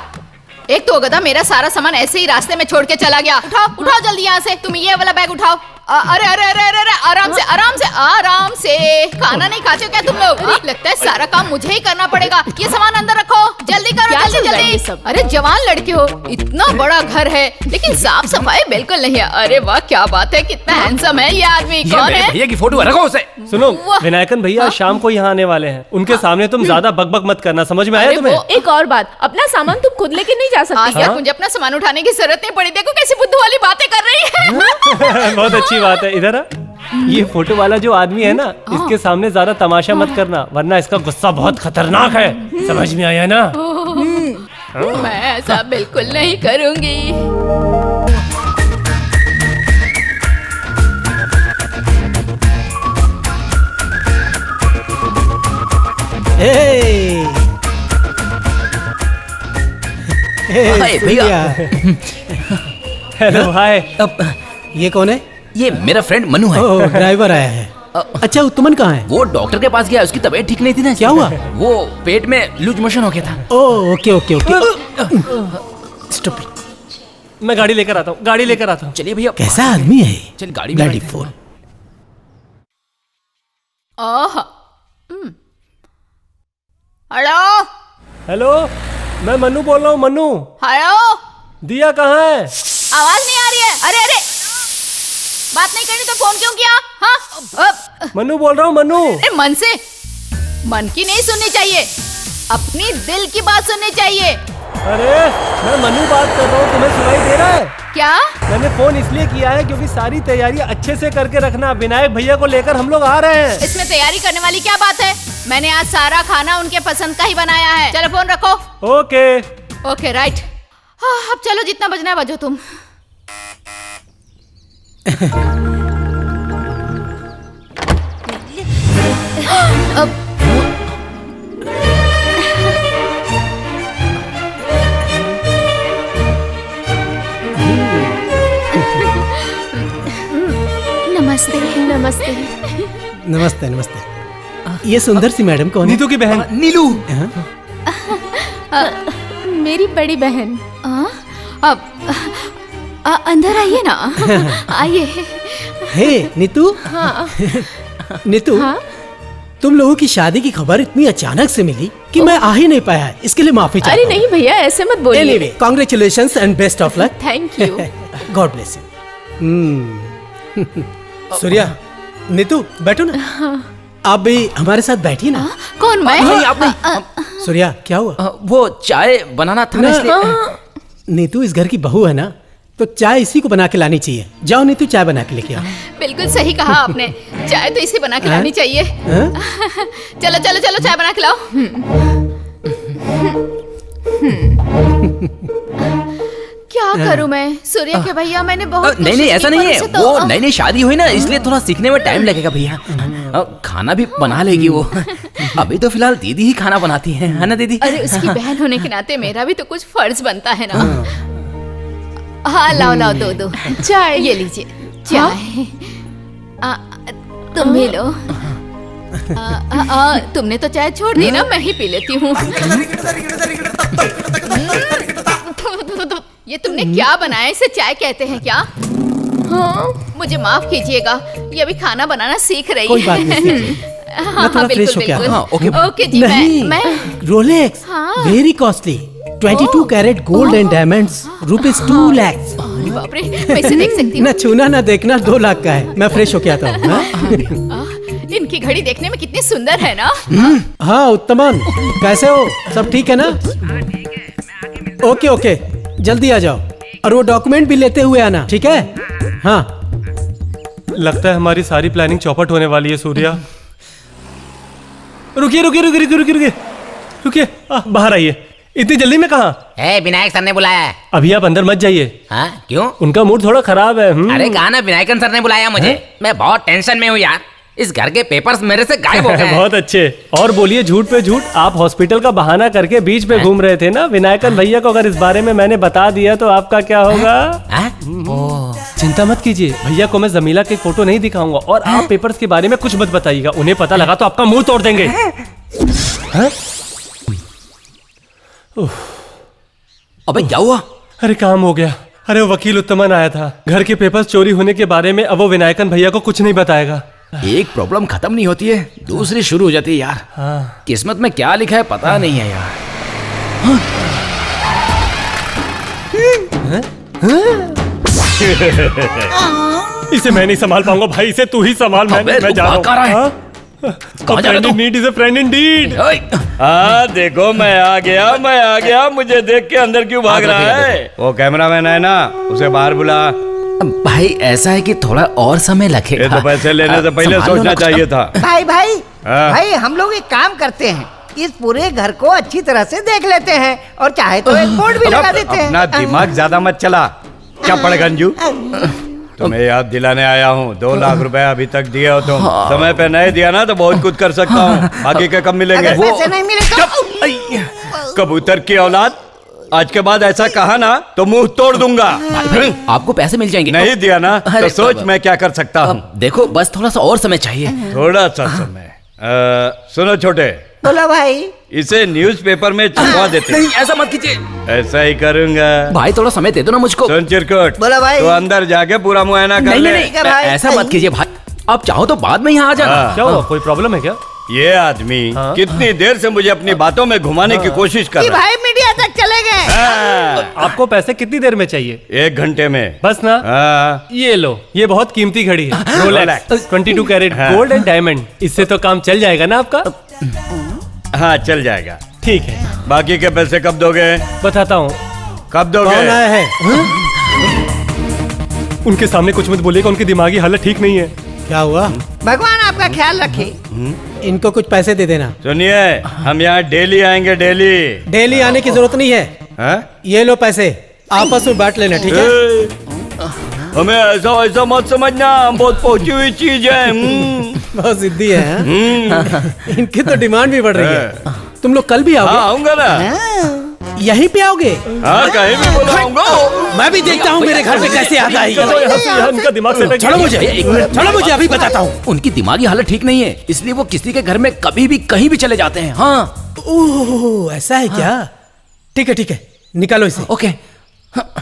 एक तो गधा मेरा सारा सामान ऐसे ही रास्ते में छोड़ के चला गया। उठाओ उठाओ जल्दी यहाँ से। तुम ये वाला बैग उठाओ। अरे अरे अरे अरे अरे, आराम से आराम से आराम से। खाना नहीं खाते हो क्या तुम लोग? लगता है सारा काम मुझे ही करना पड़ेगा। ये सामान अंदर रखो, जल्दी करो, क्या जल्दी चल रहा है ये जल्दी। सब? अरे जवान लड़के हो, इतना बड़ा घर है लेकिन साफ सफाई बिल्कुल नहीं है। अरे वाह, क्या बात है, कितना हैंडसम है ये आदमी। ये कौन मेरे है? भैया की फोटो है, रखो उसे। सुनो, वाह। विनायकन भैया शाम को यहाँ आने वाले हैं। उनके सामने तुम ज्यादा बकबक मत करना, समझ में आया अरे तुम्हें? वो- एक और बात, अपना सामान तुम खुद लेके नहीं जा सकती। आसिया, मुझे अपना सामान उठाने की जरूरत नहीं पड़ी। देखो कैसी बुद्धू वाली बातें कर रही है। बहुत अच्छी बात है। इधर आ। ये फोटो वाला जो आदमी है ना, इसके सामने ज्यादा तमाशा मत करना, वरना इसका गुस्सा बहुत खतरनाक है। समझ में आया ना? मैं ऐसा बिल्कुल नहीं करूंगी। हाय भैया। हेलो, हाय। ये कौन है? ये मेरा फ्रेंड मनु है। ओह, ड्राइवर आया है। अच्छा, उत्तमन कहाँ है? वो डॉक्टर के पास गया, उसकी तबीयत ठीक नहीं थी ना। क्या हुआ? वो पेट में लूज मोशन हो गया था। ओह, ओके ओके ओके। स्टॉप। मैं गाड़ी लेकर आता हूँ, गाड़ी लेकर आता हूँ। चलिए भैया। कैसा आदमी है? चल गाड़ी में ब्लडी बैठते हैं। फोन। हेलो हेलो, मैं मन्नू बोल रहा हूँ। मन्नू, हेलो, दिया कहाँ है? आवाज नहीं आ रही है। अरे अरे, बात नहीं करनी तो फोन क्यों किया? हाँ, मन्नू बोल रहा हूँ, मन्नू। अरे मन से, मन की नहीं सुननी चाहिए, अपनी दिल की बात सुननी चाहिए। अरे मैं मन्नू बात कर रहा हूँ, तुम्हें सुनाई दे रहा है? क्या? मैंने फोन इसलिए किया है क्योंकि सारी तैयारी अच्छे से करके रखना। विनायक भैया को लेकर हम लोग आ रहे हैं। इसमें तैयारी करने वाली क्या बात है? मैंने आज सारा खाना उनके पसंद का ही बनाया है। चलो फोन रखो। ओके। Okay right. अब चलो, जितना बजना है बजो तुम। अब नमस्ते। नमस्ते। नमस्ते नमस्ते। ये सुंदर सी मैडम कौन है? नीतू की बहन। नीलू। मेरी बड़ी बहन। अब अंदर आइए ना। आइए। हे नीतू। हाँ। नीतू, हाँ? तुम लोगों की शादी की खबर इतनी अचानक से मिली कि मैं आ ही नहीं पाया। इसके लिए माफी चाहता अरे हूँ। नहीं भैया, ऐसे मत बोलिए। Anyway, congratulations and best of luck. Thank you. God bless you. Surya, Neetu बैठो ना। आप भी हमारे साथ बैठिए ना। कौन मैं? नहीं, आप नहीं। सूर्या, क्या हुआ? वो चाय बनाना था ना, इसलिए। नीतू इस घर की बहू है ना, तो चाय इसी को बना के लानी चाहिए। जाओ नीतू, चाय बना के लेके आओ। बिल्कुल सही कहा आपने, चाय तो इसे बना के लानी चाहिए। हाँ? चलो चलो चलो, चाय बना के लाओ। क्या करूं मैं? सूर्य के भैया, मैंने बहुत नहीं नहीं, ऐसा नहीं है। वो नई नई शादी हुई ना, इसलिए थोड़ा सीखने में टाइम लगेगा भैया। खाना भी बना लेगी वो। अभी तो फिलहाल दीदी ही खाना बनाती है ना दीदी? अरे उसकी बहन होने के नाते मेरा भी तो कुछ फर्ज बनता है ना। हाँ लाओ लाओ, दो चाय, ये लीजिए चाय। तुम भी लो। तुमने तो चाय छोड़ दी ना, मैं ही पी लेती हूँ। ये तुमने क्या बनाया? इसे चाय कहते हैं क्या? हाँ, मुझे माफ कीजिएगा, ये अभी खाना बनाना सीख रही कोई है। बात नहीं, सीखिए। मैं थोड़ा फ्रेश हो गया। हाँ, ओके। ओके जी। नहीं, मैं Rolex very costly, 22 carat gold and diamonds, ₹2 lakh. अरे बाप रे, मैं इसे देख सकती हूँ? ना छूना ना देखना, 2 लाख का है। मैं फ्रेश होके आता हूँ। हाँ? इनकी घड़ी देखने में कितनी सुंदर है ना। हाँ उत्तमन, कैसे हो? सब ठीक है ना? ओके ओके, जल्दी आ जाओ, और वो डॉक्यूमेंट भी लेते हुए आना, ठीक है? हाँ। लगता है हमारी सारी प्लानिंग चौपट होने वाली है सूर्या। रुकिए रुकिए रुकिए रुकिए रुकिए रुकिए रुकिए, बाहर आइए। इतनी जल्दी में कहाँ? विनायक सर ने बुलाया है। अभी आप अंदर मत जाइए। हाँ, क्यों? उनका मूड थोड़ा खराब है। अरे कहा ना, विनायकन सर ने बुलाया मुझे। मैं बहुत टेंशन में हूँ यार, इस घर के पेपर्स मेरे से गायब हो गए हैं। बहुत अच्छे। और बोलिए, झूठ पे झूठ, आप हॉस्पिटल का बहाना करके बीच पे घूम रहे थे ना। विनायकन भैया को अगर इस बारे में मैंने बता दिया तो आपका क्या होगा? चिंता मत कीजिए, भैया को मैं जमीला की फोटो नहीं दिखाऊंगा, और आप पेपर्स के बारे में कुछ मत बताइएगा। उन्हें पता लगा तो आपका मुंह तोड़ देंगे। अबे क्या हुआ? अरे काम हो गया। अरे वो वकील उत्तमन आया था, घर के पेपर्स चोरी होने के बारे में। अब वो विनायकन भैया को कुछ नहीं बताएगा। एक प्रॉब्लम खत्म नहीं होती है, दूसरी शुरू हो जाती है यार। हाँ। किस्मत में क्या लिखा है पता नहीं है यार। इसे मैं नहीं संभाल पाऊंगा भाई, इसे तू ही संभाल। मैं जा रहा हूँ। Need is a friend Indeed. देखो मैं आ गया। मुझे देख के अंदर क्यों भाग रहा है? वो कैमरामैन है ना, उसे बाहर बुला। भाई ऐसा है कि थोड़ा और समय लगेगा। ये तो पैसे लेने से पहले सोचना चाहिए था। भाई हम लोग एक काम करते हैं, इस पूरे घर को अच्छी तरह से देख लेते हैं, और चाहे तो एक बोर्ड भी लगा देते हैं। अपना दिमाग ज्यादा मत चला। क्या पड़ गंजू, तुम्हें याद दिलाने आया हूँ। 2 लाख रुपए अभी तक दिए हो तुम। समय पे नहीं दिया ना तो बहुत कुछ कर सकता हूँ। आगे के कब मिलेंगे? अगर पैसे नहीं मिले तो कबूतर की औलाद, आज के बाद ऐसा कहा ना तो मुंह तोड़ दूंगा। भाई, आपको पैसे मिल जाएंगे। नहीं दिया ना तो सोच मैं क्या कर सकता हूँ। देखो बस थोड़ा सा और समय चाहिए। थोड़ा सा समय। सुनो छोटे, बोलो भाई। इसे न्यूज़पेपर में छपवा देते। नहीं ऐसा मत कीजिए ऐसा ही करूंगा। भाई, थोड़ा समय दे दो ना मुझको। सुन चिरकुट, बोलो भाई। तो अंदर जाके पूरा मुआयना कर ले। नहीं, भाई। ऐसा मत कीजिए भाई, आप चाहो तो बाद में यहाँ आ जाना। हाँ। क्या हुआ, कोई प्रॉब्लम है क्या? ये आदमी कितनी देर से मुझे अपनी बातों में घुमाने की कोशिश कर कि रहा है। भाई मीडिया तक चले गए। आपको पैसे कितनी देर में चाहिए? 1 घंटे में बस ना? हाँ। ये लो, ये बहुत कीमती घड़ी है, Rolex 22 carat gold and diamond. इससे तो काम चल जाएगा ना आपका? हाँ चल जाएगा। ठीक है। बाकी के पैसे कब दोगे? बताता हूँ। कब दोगे? कौन आया है? उनके सामने कुछ मत बोलिएगा, उनकी दिमागी हालत ठीक नहीं है। क्या हुआ? भगवान आपका ख्याल रखे। इनको कुछ पैसे दे देना। सुनिए, हम यहाँ डेली आएंगे, डेली। डेली आने की जरूरत नहीं है। हाँ? ये लो पैसे, आपस में बांट लेना, ठीक है? हमें ऐसा वैसा मत समझना, हम बहुत पहुंची हुई चीज है। बहुत जिद्दी है। हाँ? इनकी तो डिमांड भी बढ़ रही है। तुम लोग कल भी हाँ आओगे? आऊंगा ना। यहीं पे आओगे? हाँ कहीं भी बोला आऊंगा। मैं भी देखता हूँ मेरे घर पे कैसे आ गई। चलो यहाँ से, यहाँ इनका दिमाग से छोड़ो मुझे अभी बताता हूँ। उनकी दिमागी हालत ठीक नहीं है, इसलिए वो किसी के घर में कभी भी कहीं भी चले जाते हैं। हाँ। ओह ऐसा है क्या? ठीक है, निकालो इसे। ओके।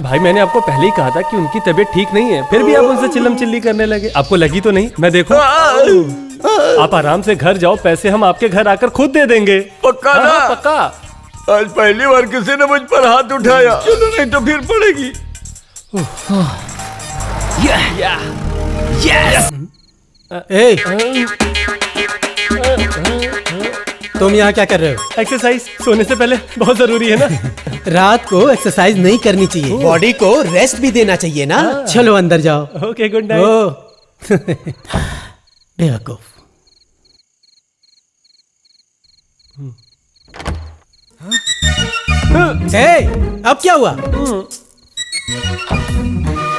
भाई, मैंने आपको पहले ही कहा था कि उनकी तबीयत ठीक नहीं है, फिर भी आप उनसे चिल्लम चिल्ली करने लगे। आपको लगी तो नहीं? मैं देखो, आप आराम से घर जाओ, पैसे हम आपके घर आकर खुद दे देंगे। पक्का हाँ, ना? पक्का। आज पहली बार किसी ने मुझ पर हाथ उठाया। चलो नहीं तो फिर पड़ेगी। यस। ए, तुम यहाँ क्या कर रहे हो? एक्सरसाइज सोने से पहले बहुत जरूरी है ना। रात को एक्सरसाइज नहीं करनी चाहिए, बॉडी को रेस्ट भी देना चाहिए ना। चलो अंदर जाओ। Okay, good night. ओ बेवकूफ। अब क्या हुआ?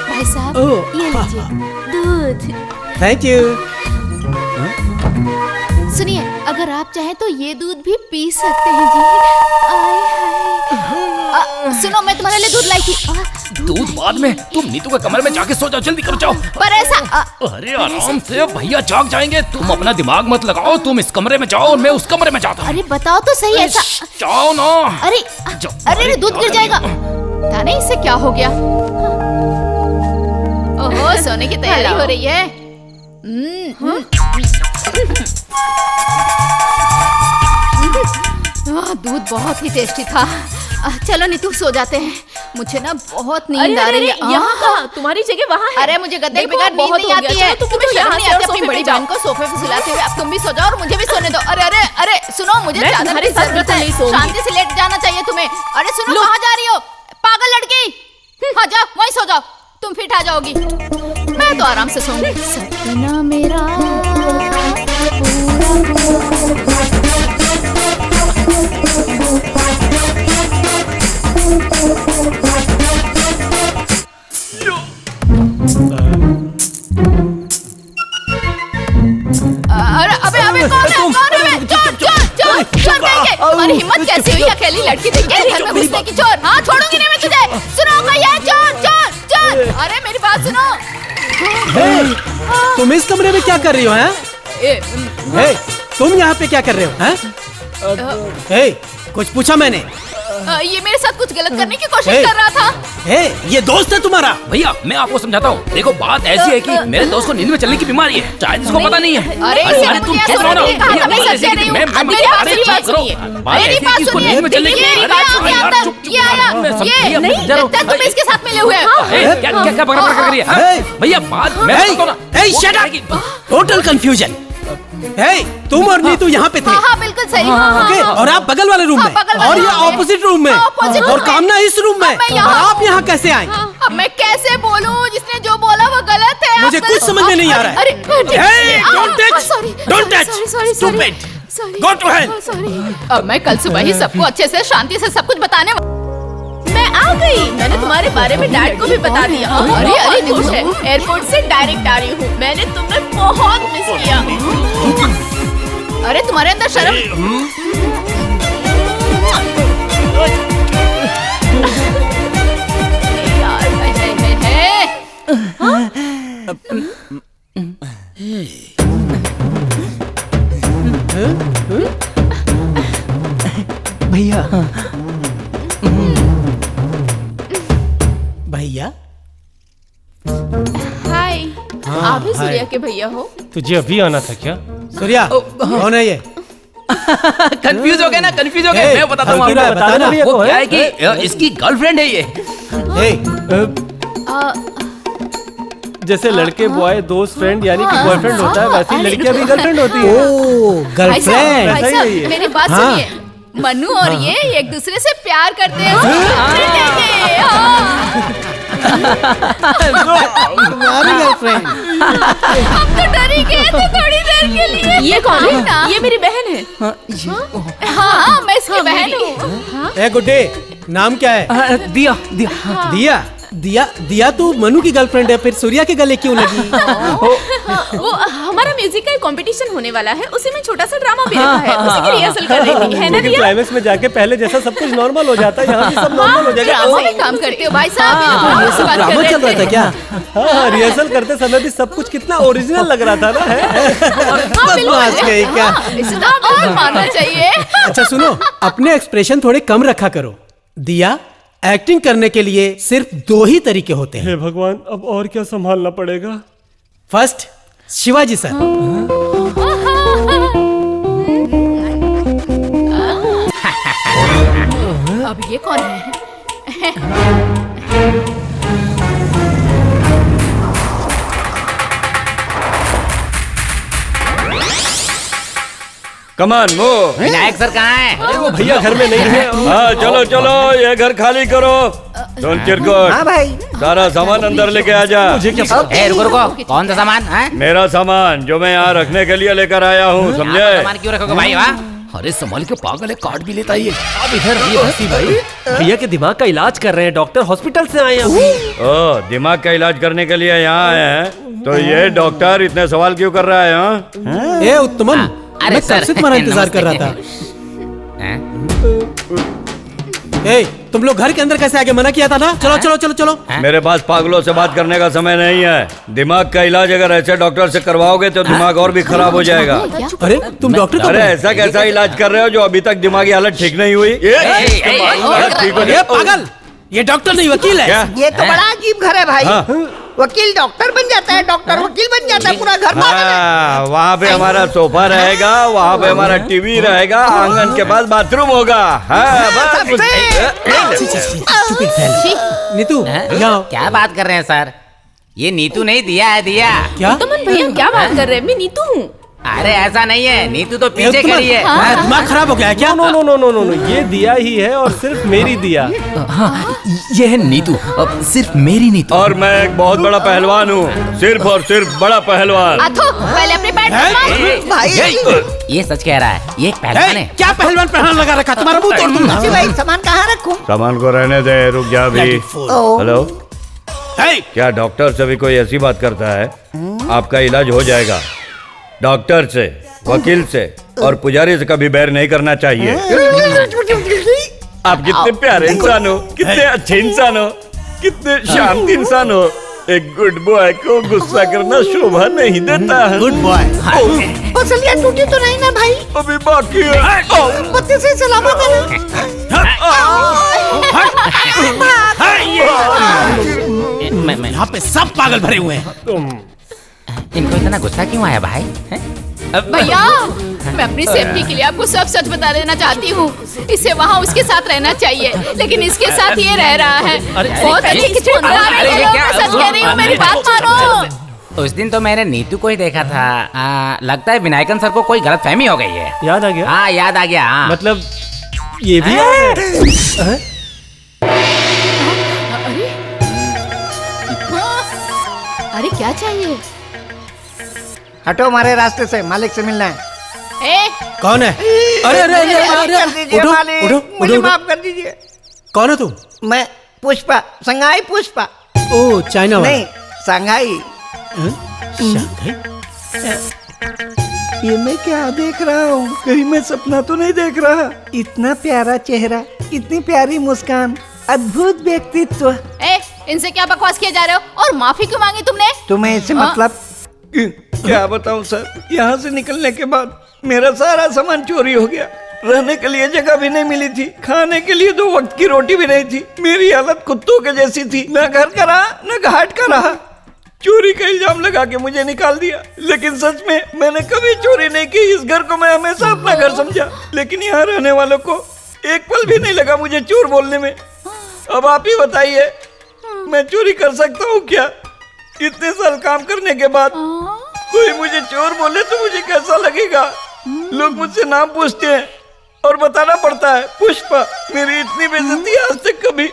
भाई साहब ये लीजिए दूध। Thank you. सुनिए, अगर आप चाहें तो ये दूध भी पी सकते हैं जी। आय हाय। सुनो, मैं तुम्हारे लिए दूध लाई थी। दूध बाद में, तुम नीतू के कमरे में जाके सो जाओ, जल्दी करो, जाओ। पर ऐसा अरे आराम से, भैया जाग जाएंगे। तुम अपना दिमाग मत लगाओ, तुम इस कमरे में जाओ और मैं उस कमरे में जाता हूँ। अरे बताओ तो सही ऐसा। जाओ ना। अरे अरे दूध गिर जाएगा। पता नहीं इससे क्या हो गया। ओहो, सोने की तैयारी हो रही है। दूध बहुत ही टेस्टी था। चलो नीतू सो जाते हैं, मुझे ना बहुत नींद आ रही है। यहाँ कहाँ? तुम्हारी जगह वहाँ है। अरे मुझे गद्दे देखो, पे नींद बहुत नहीं हो गया। आती है। चलो, तुम्हें शर्म नहीं आती अपनी बड़ी जाओ। बहन को सोफे पे सुलाते हुए? अब तुम भी सो जाओ और मुझे भी सोने दो। अरे अरे अरे सुनो, मुझे मैं चादर तुम्हारे की साथ जरूरत बिल्कुल है। नहीं सोऊंगी। शांति से लेट जाना चाहिए तुम्हें। अरे सुनो, कहाँ जा रही हो पागल लड़की? हाँ जाओ, वहीं सो जाओ, तुम फिट आ जाओगी। मैं तो आराम से सोऊंगी। सपना मेरा अरे अबे अबे कौन है? चोर चोर चोर चोर कहेंगे। तुम्हारी हिम्मत कैसी हुई अकेली लड़की देख के घर में घुसने की? चोर, हाँ छोड़ूंगी नहीं मैं तुझे। सुनो भैया, चोर चोर चोर। अरे मेरी बात सुनो। तुम इस कमरे में क्या कर रही हो? हैं? तुम यहाँ पे क्या कर रहे हो? हैं? कुछ पूछा मैंने? ये मेरे साथ कुछ गलत करने की कोशिश कर रहा था। ये दोस्त है तुम्हारा? भैया मैं आपको समझाता हूँ। देखो बात ऐसी है कि मेरे दोस्त को नींद में चलने की बीमारी है, शायद इसको पता नहीं है। अरे तुम चुप रहो ना। मेरी बात सुनिए, इसको नींद में चलने की मेरी बात सुनिए। ये आया, ये नहीं लगता तुम इसके साथ मिले हुए हो। क्या क्या क्या बकरा कर रही है भैया? बात मैं बताता हूँ ना। Total confusion. तुम और नीतू यहाँ पे थे। हाँ बिल्कुल सही। ओके, और आप बगल वाले रूम में, और ये ऑपोजिट रूम में, और कामना इस रूम में। और आप यहाँ कैसे आए? अब मैं कैसे बोलूं? जिसने जो बोला वो गलत है। मुझे कुछ समझ में नहीं आ रहा है। अरे don't touch! Don't touch! Stupid! Go to hell! अब मैं कल सुबह ही सबको अच्छे से शांति से सब कुछ बताने। मैं आ गई। मैंने तुम्हारे बारे में डैड को भी बता दिया। अरे अरे खुश है। एयरपोर्ट से डायरेक्ट आ रही हूँ। मैंने तुम्हें बहुत मिस किया। अरे तुम्हारे अंदर शर्म। भैया भैया हाय, आप ही सूर्या के भैया हो? तुझे अभी आना था क्या? सूर्या कौन है ये? कंफ्यूज हो गए ना? कंफ्यूज हो गए? मैं बताता हूँ हल्की रहा है, आपको। बताना भैया वो क्या है कि इसकी गर्लफ्रेंड है ये। जैसे लड़के बॉय दोस्त फ्रेंड यानी कि बॉयफ्रेंड होता है, वैसे ही लड़कियां भी गर्लफ्रेंड होती है। ओ गर्लफ्रेंड। ऐसा ही है ये। मेरी बात सुनिए, मनु और ये एक दूसरे से प्यार करते हैं। तुम्हारी गर्लफ्रेंड। हम तो डर ही गए थे थोड़ी देर के लिए। ये कौन है? ये मेरी बहन है। हाँ मैं इसकी बहन हूँ। ए गुड्डे, नाम क्या है? दिया दिया दिया। दिया दिया तू मनु की गर्लफ्रेंड है, फिर सूर्या के गले क्यों लगी? वो हमारा म्यूजिकल कंपटीशन होने वाला है, उसी में छोटा सा ड्रामा भी रखा है, उसी की रिहर्सल कर रही थी, है ना लेकिन दिया? क्लाइमेक्स में जाके पहले जैसा सब कुछ नॉर्मल हो जाता है, यहाँ भी सब नॉर्मल हो जाएगा। ड्रामा में काम करते हो भाई साहब? ये बात कर ड्रामा रहे चल रहा था थे। क्या? हाँ, रिहर्सल करते समय भी सब कुछ कितना ओरिजिनल लग रहा था ना। बदमाश कहीं क्या? इसे तो और मानना चाहिए। अच्छा सुनो, अपने एक्सप्रेशन थोड़े कम रखा करो। दिया, एक्टिंग करने के लिए सिर्फ 2 ही तरीके होते हैं। हे भगवान, अब और क्या संभालना पड़ेगा? First, Shivaji sir. अब ये कौन है? कमान मूव। विनायक सर कहाँ है? अरे वो भैया घर में नहीं है। हाँ चलो चलो, ये घर खाली करो। सुन चिरकुट, हाँ भाई। सारा सामान अंदर लेके आ जा। मुझे क्या ए, रुको रुको, कौन सा सामान है? मेरा सामान जो मैं यहाँ रखने के लिए लेकर आया हूँ, समझे? सामान क्यों रखोगे भाई? वहाँ अरे संभाल के, पागल है, कार्ड भी लेता ही है। आप इधर आइए बस्ती भाई, भैया के दिमाग का इलाज कर रहे हैं, डॉक्टर हॉस्पिटल से आए हैं अभी। ओ, दिमाग का इलाज करने के लिए यहाँ आए हैं, तो ये डॉक्टर इतने सवाल क्यों कर रहा है? हाँ? ए उत्तमन, अरे मैं सर, कब से तुम्हारा इंतजार कर रहा था। ए, तुम लोग घर के अंदर कैसे आगे? मना किया था ना। चलो चलो चलो चलो। मेरे पास पागलों से बात करने का समय नहीं है। दिमाग का इलाज अगर ऐसे डॉक्टर से करवाओगे तो दिमाग और भी खराब हो जाएगा। अरे तुम डॉक्टर अरे ऐसा कैसा इलाज कर रहे हो जो अभी तक दिमागी हालत ठीक नहीं हुई? ठीक हो ये पागल, ये डॉक्टर नहीं वकील है। क्या? ये तो बड़ा अजीब घर है भाई। हाँ। वकील डॉक्टर बन जाता है, डॉक्टर वकील बन जाता है, पूरा घर पागल है। हाँ, वहाँ पे हमारा सोफा रहेगा, वहाँ पे हमारा टीवी रहेगा, आंगन के पास बाथरूम होगा। हाँ, बस। नीतू, यहाँ क्या बात कर रहे हैं सर? ये नीतू नहीं, दिया है, दिया। क्या? उत्तमन भैया क्या बात कर रहे हैं? मैं नीतू हूँ। अरे ऐसा नहीं है, नीतू तो ए, पीछे उत्तमन, खड़ी है। दिमाग खराब हो गया है क्या? No no no no no no, ये दिया ही है और सिर्फ मेरी दिया। हाँ, ये है नीतू, अब सिर्फ मेरी नीतू। और मैं एक बहुत बड़ा पहलवान हूँ, सिर्फ और सिर्फ बड़ा पहलवान। अथो, पहले अपने पैर थमा। भाई ये सच कह रहा है, ये एक पहलवान है। क्या पहलवान पहलवान लगा रखा? तुम्हारा मुंह तोड़ दूंगा। जी भाई, सामान कहाँ रखूं? सामान को रहने दे, रुक जा अभी। ओ, हेलो, हे, क्या डॉक्टर से भी कोई ऐसी बात करता है? आपका इलाज हो जाएगा। डॉक्टर से, वकील से और पुजारी से कभी बैर नहीं करना चाहिए। आप कितने प्यारे इंसान हो, कितने अच्छे इंसान हो, कितने शांत इंसान हो। एक गुड बॉय को गुस्सा करना शोभा नहीं देता है। Good boy. पसलियाँ टूटी तो नहीं ना भाई? अभी बाकी है। पत्ते से सलामत है मैं यहाँ पे सब पागल भरे हुए हैं। इनको इतना गुस्सा क्यों आया भाई? हैं? भैया, मैं अपनी सेफ्टी के लिए आपको सब सच बता देना चाहती हूँ। इसे वहाँ उसके साथ रहना चाहिए, लेकिन इसके साथ ये रह रहा है। बहुत अच्छी खिचड़ी बना रही है, मैं सच कह रही हूँ, मेरी बात मानो। उस दिन तो मैंने नीतू को ही देखा था। लगता है विनायकन सर को कोई गलत फहमी हो गई है। याद आ गया? हाँ, याद आ गया। हाँ। मतलब ये भी याद है? अरे क्या चाहिए? हटो हमारे रास्ते से, मालिक से मिलना है। ए, कौन है? अरे अरे अरे अरे, कर दीजिए उठो, मालिक, उठो, मुझे उठो, माफ कर दीजिए। कौन है तुम? मैं पुष्पा, संगाई पुष्पा। ओ, चाइना वाला। नहीं, संगाई। शांघाई? ये मैं क्या देख रहा हूँ? कहीं मैं सपना तो नहीं देख रहा? इतना प्यारा चेहरा, इतनी प्यारी मुस्कान, अद्भुत व्यक्तित्व। ए, इनसे क्या बकवास किए जा रहे हो? और माफी क्यों मांगी तुमने? तुम्हें इससे मतलब? क्या बताऊं सर, यहाँ से निकलने के बाद मेरा सारा सामान चोरी हो गया। रहने के लिए जगह भी नहीं मिली थी, खाने के लिए 2 वक्त की रोटी भी नहीं थी। मेरी हालत कुत्तों के जैसी थी, न घर का रहा न घाट का रहा। चोरी का इल्जाम लगा के मुझे निकाल दिया, लेकिन सच में मैंने कभी चोरी नहीं की। इस घर को मैं हमेशा अपना घर समझा, लेकिन यहाँ रहने वालों को एक पल भी नहीं लगा मुझे चोर बोलने में। अब आप ही बताइए, मैं चोरी कर सकता हूँ क्या? इतने साल काम करने के बाद कोई मुझे चोर बोले तो मुझे कैसा लगेगा? लोग मुझसे नाम पूछते हैं और बताना पड़ता है पुष्पा। मेरी इतनी बेइज्जती आज तक कभी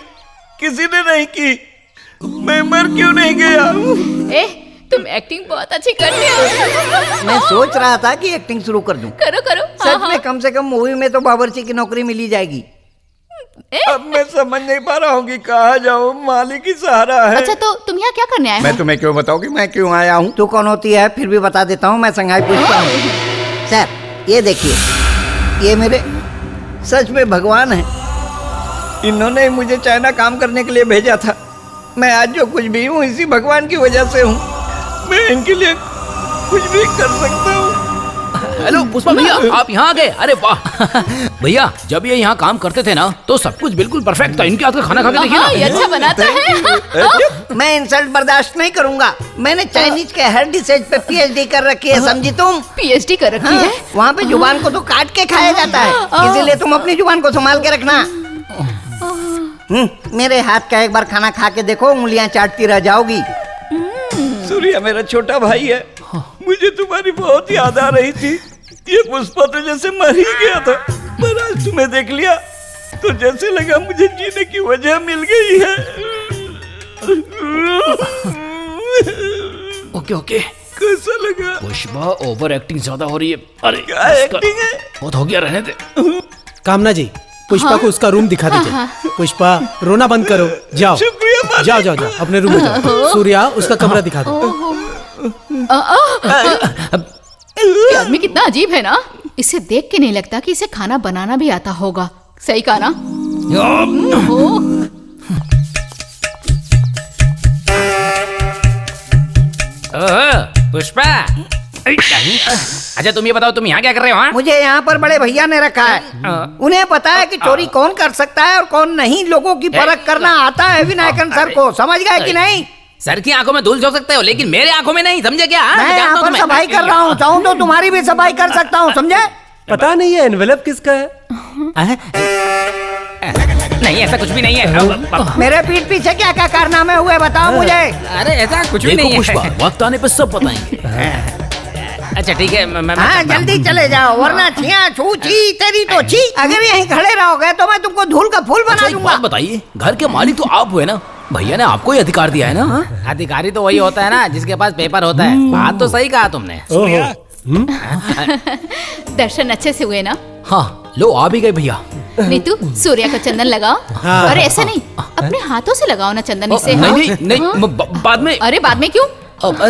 किसी ने नहीं की। मैं मर क्यों नहीं गया? ए, तुम एक्टिंग बहुत अच्छी करते हो। मैं सोच रहा था कि एक्टिंग शुरू कर दूं। करो करो। सच में कम से कम मूवी में तो बावर्ची की नौकरी मिल ही जाएगी। अब मैं समझ नहीं पा रहा हूँ कि कहाँ जाऊँ, मालिक ही सहारा है। अच्छा, तो तुम यहाँ क्या करने आए हो? मैं तुम्हें क्यों बताऊँ कि मैं क्यों आया हूँ? तू कौन होती है? फिर भी बता देता हूँ, मैं संगाई पुष्पा हूँ। सर, ये देखिए, ये मेरे सच में भगवान है। इन्होंने मुझे चाइना काम करने के लिए भेजा था। मैं आज जो कुछ भी हूँ इसी भगवान की वजह से हूँ। मैं इनके लिए कुछ भी कर सकता हूँ। हेलो पुष्पा भैया, आप यहाँ आ गए? अरे वाह भैया, जब ये यहाँ काम करते थे ना तो सब कुछ बिल्कुल परफेक्ट था। इनके हाथ का खाना खा के देखिए हाँ, ये ना। अच्छा बनाता है। मैं इंसल्ट बर्दाश्त नहीं करूंगा। मैंने चाइनीज के हर डिशेज पे PhD कर रखी है, समझी तुम? PhD कर रखी है। वहाँ पे जुबान को तो काट के खाया जाता है, इसीलिए तुम अपनी जुबान को संभाल के रखना। मेरे हाथ का एक बार खाना खा के देखो, उंगलियां चाटती रह जाओगी। सूर्या मेरा छोटा भाई है, मुझे तुम्हारी बहुत याद आ रही थी। ये पुष्पा तो जैसे मर ही गया था, पर आज तुम्हें देख लिया तो जैसे लगा मुझे जीने की वजह मिल गई है। Okay okay. कैसा लगा? पुष्पा ओवर एक्टिंग ज्यादा हो रही है। अरे क्या एक्टिंग है? बहुत हो गया, रहने दे। कामना जी, पुष्पा को उसका रूम दिखा दीजिए। पुष्पा रोना बंद करो, जाओ जाओ जाओ जाओ अपने रूम में जाओ। सूर्या उसका कमरा दिखा दो। ये आदमी कितना अजीब है ना, इसे देख के नहीं लगता कि इसे खाना बनाना भी आता होगा। सही कहा ना? पुष्पा, अच्छा तुम ये बताओ तुम यहाँ क्या कर रहे हो? हाँ? मुझे यहाँ पर बड़े भैया ने रखा है। उन्हें पता है कि चोरी कौन कर सकता है और कौन नहीं। लोगों की परख करना आता है विनायकन सर को, समझ गए कि नहीं? सर की आंखों में धूल झोंक सकते हो लेकिन मेरे आंखों में नहीं, समझे क्या? हाँ, मैं यहाँ पर सफाई कर रहा हूँ, चाहूँ तो तुम्हारी भी सफाई कर सकता हूँ, समझे? पता नहीं है एनवेलप किसका है। नहीं ऐसा कुछ भी नहीं है। मेरे पीठ पीछे क्या क्या कारनामे हुए बताओ मुझे। अरे ऐसा कुछ भी नहीं देखो पुष्पा, है। वक्त आने पे सब बताएंगे। अच्छा ठीक है, हाँ जल्दी चले जाओ वरना छिया छू छी तेरी तो छी। अगर यहीं खड़े रहोगे तो मैं तुमको धूल का फूल बना अच्छा एक दूंगा। बात बताइए, घर के मालिक तो आप हुए ना, भैया ने आपको ही अधिकार दिया है ना? अधिकारी तो वही होता है ना जिसके पास पेपर होता है। बात तो सही कहा तुमने। दर्शन अच्छे से हुए ना? हाँ लो आ भी गए भैया। नीतू, सूर्या को चंदन लगाओ। अरे ऐसा नहीं, अपने हाथों से लगाओ ना चंदन इसे। हाँ? नहीं नहीं नहीं, बाद में। अरे बाद में क्यों?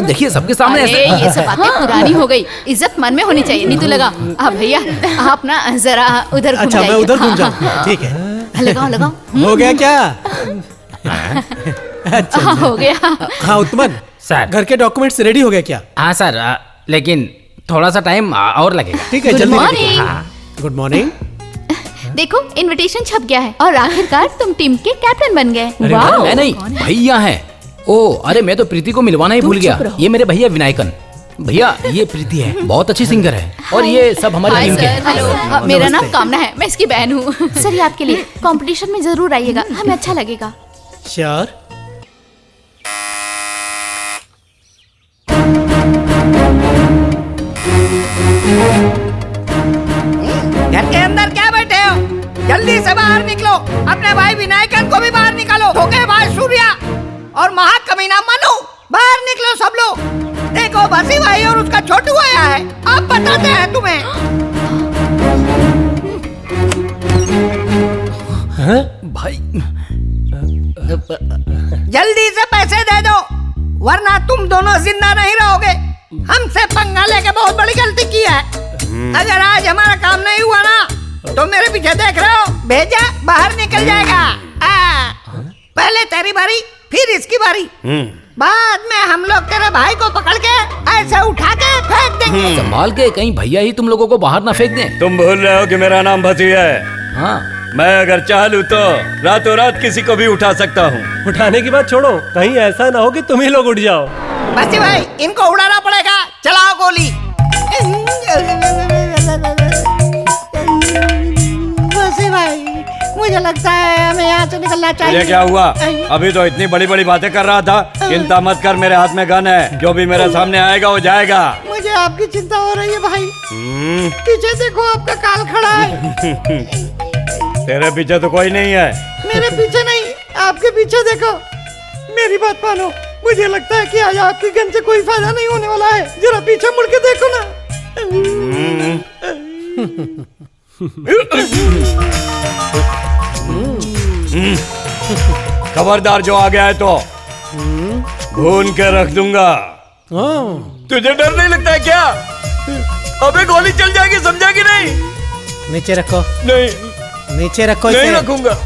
देखिए सबके सामने अरे ऐसे। ये सब बातें पुरानी हो गई, इज्जत मन में होनी चाहिए। नीतू लगा। भैया आप ना जरा उधर घूम अच्छा मैं जाइए। उधर घूम हाँ, जाऊँ, ठीक है। लगाओ लगाओ। हो गया क्या? अच्छा हाँ हो गया। हाँ उत्तमन, सर। घर के डॉक्यूमेंट्स रेडी हो गए क्या? हाँ सर, लेकिन थोड़ा सा टाइम और लगेगा। ठीक है Good जल्दी। morning। Good morning. देखो इनविटेशन छप गया है और आखिरकार तुम टीम के कैप्टन बन गए। वाओ। मैं नहीं, भैया है। ओ अरे मैं तो प्रीति को मिलवाना ही भूल गया। ये मेरे भैया विनायकन। भैया ये प्रीति है, बहुत अच्छी सिंगर है और ये सब हमारे हाय टीम के सर, हेलो। मेरा नाम कामना है, मैं इसकी बहन हूँ। सर ये आपके लिए, कंपटीशन में जरूर आइएगा, हमें अच्छा लगेगा। श्योर। घर के अंदर क्या बैठे हो? जल्दी से बाहर निकलो। अपने भाई विनायकन को भी बाहर निकालो। धोखेबाज सूर्या और महाकमीना मनु, बाहर निकलो सब लोग। देखो बसी भाई और उसका छोटू आया है, अब बताते हैं तुम्हें। भाई। जल्दी से पैसे दे दो वरना तुम दोनों जिंदा नहीं रहोगे। हमसे पंगा लेके बहुत बड़ी गलती की है। अगर आज हमारा काम नहीं हुआ ना तो मेरे पीछे देख रहे हो, भेजा बाहर निकल जाएगा। पहले तेरी बारी फिर इसकी बारी। बाद में हम लोग तेरे भाई को पकड़ के ऐसे उठा के फेंक देंगे। संभाल के, कहीं भैया ही तुम लोगों को बाहर ना फेंक दें। तुम भूल रहे हो कि मेरा नाम भसी है। हाँ मैं अगर चाहूँ तो रातों रात किसी को भी उठा सकता हूँ। उठाने की बात छोड़ो, कहीं ऐसा ना हो कि तुम ही लोग उठ जाओ। बसी भाई इनको उड़ाना पड़ेगा, चलाओ गोली। बसी भाई मुझे लगता है हमें यहाँ से निकलना चाहिए। ये क्या हुआ? अभी तो इतनी बड़ी बड़ी बातें कर रहा था। चिंता मत कर, मेरे हाथ में गन है, जो भी मेरे सामने आएगा वो जाएगा। मुझे आपकी चिंता हो रही है भाई। पीछे देखो आपका काल खड़ा है। तेरे पीछे तो कोई नहीं है। मेरे पीछे नहीं, आपके पीछे देखो। मेरी बात मानो, मुझे लगता है कि आज आपकी गन से कोई फायदा नहीं होने वाला है। जरा पीछे मुड़ के देखो ना। खबरदार जो आ गया है तो भून के रख दूंगा। तुझे डर नहीं लगता है क्या? अबे गोली चल जाएगी, समझा कि नहीं? नीचे रखो। नहीं नीचे रखो नहीं इसे। रखूंगा।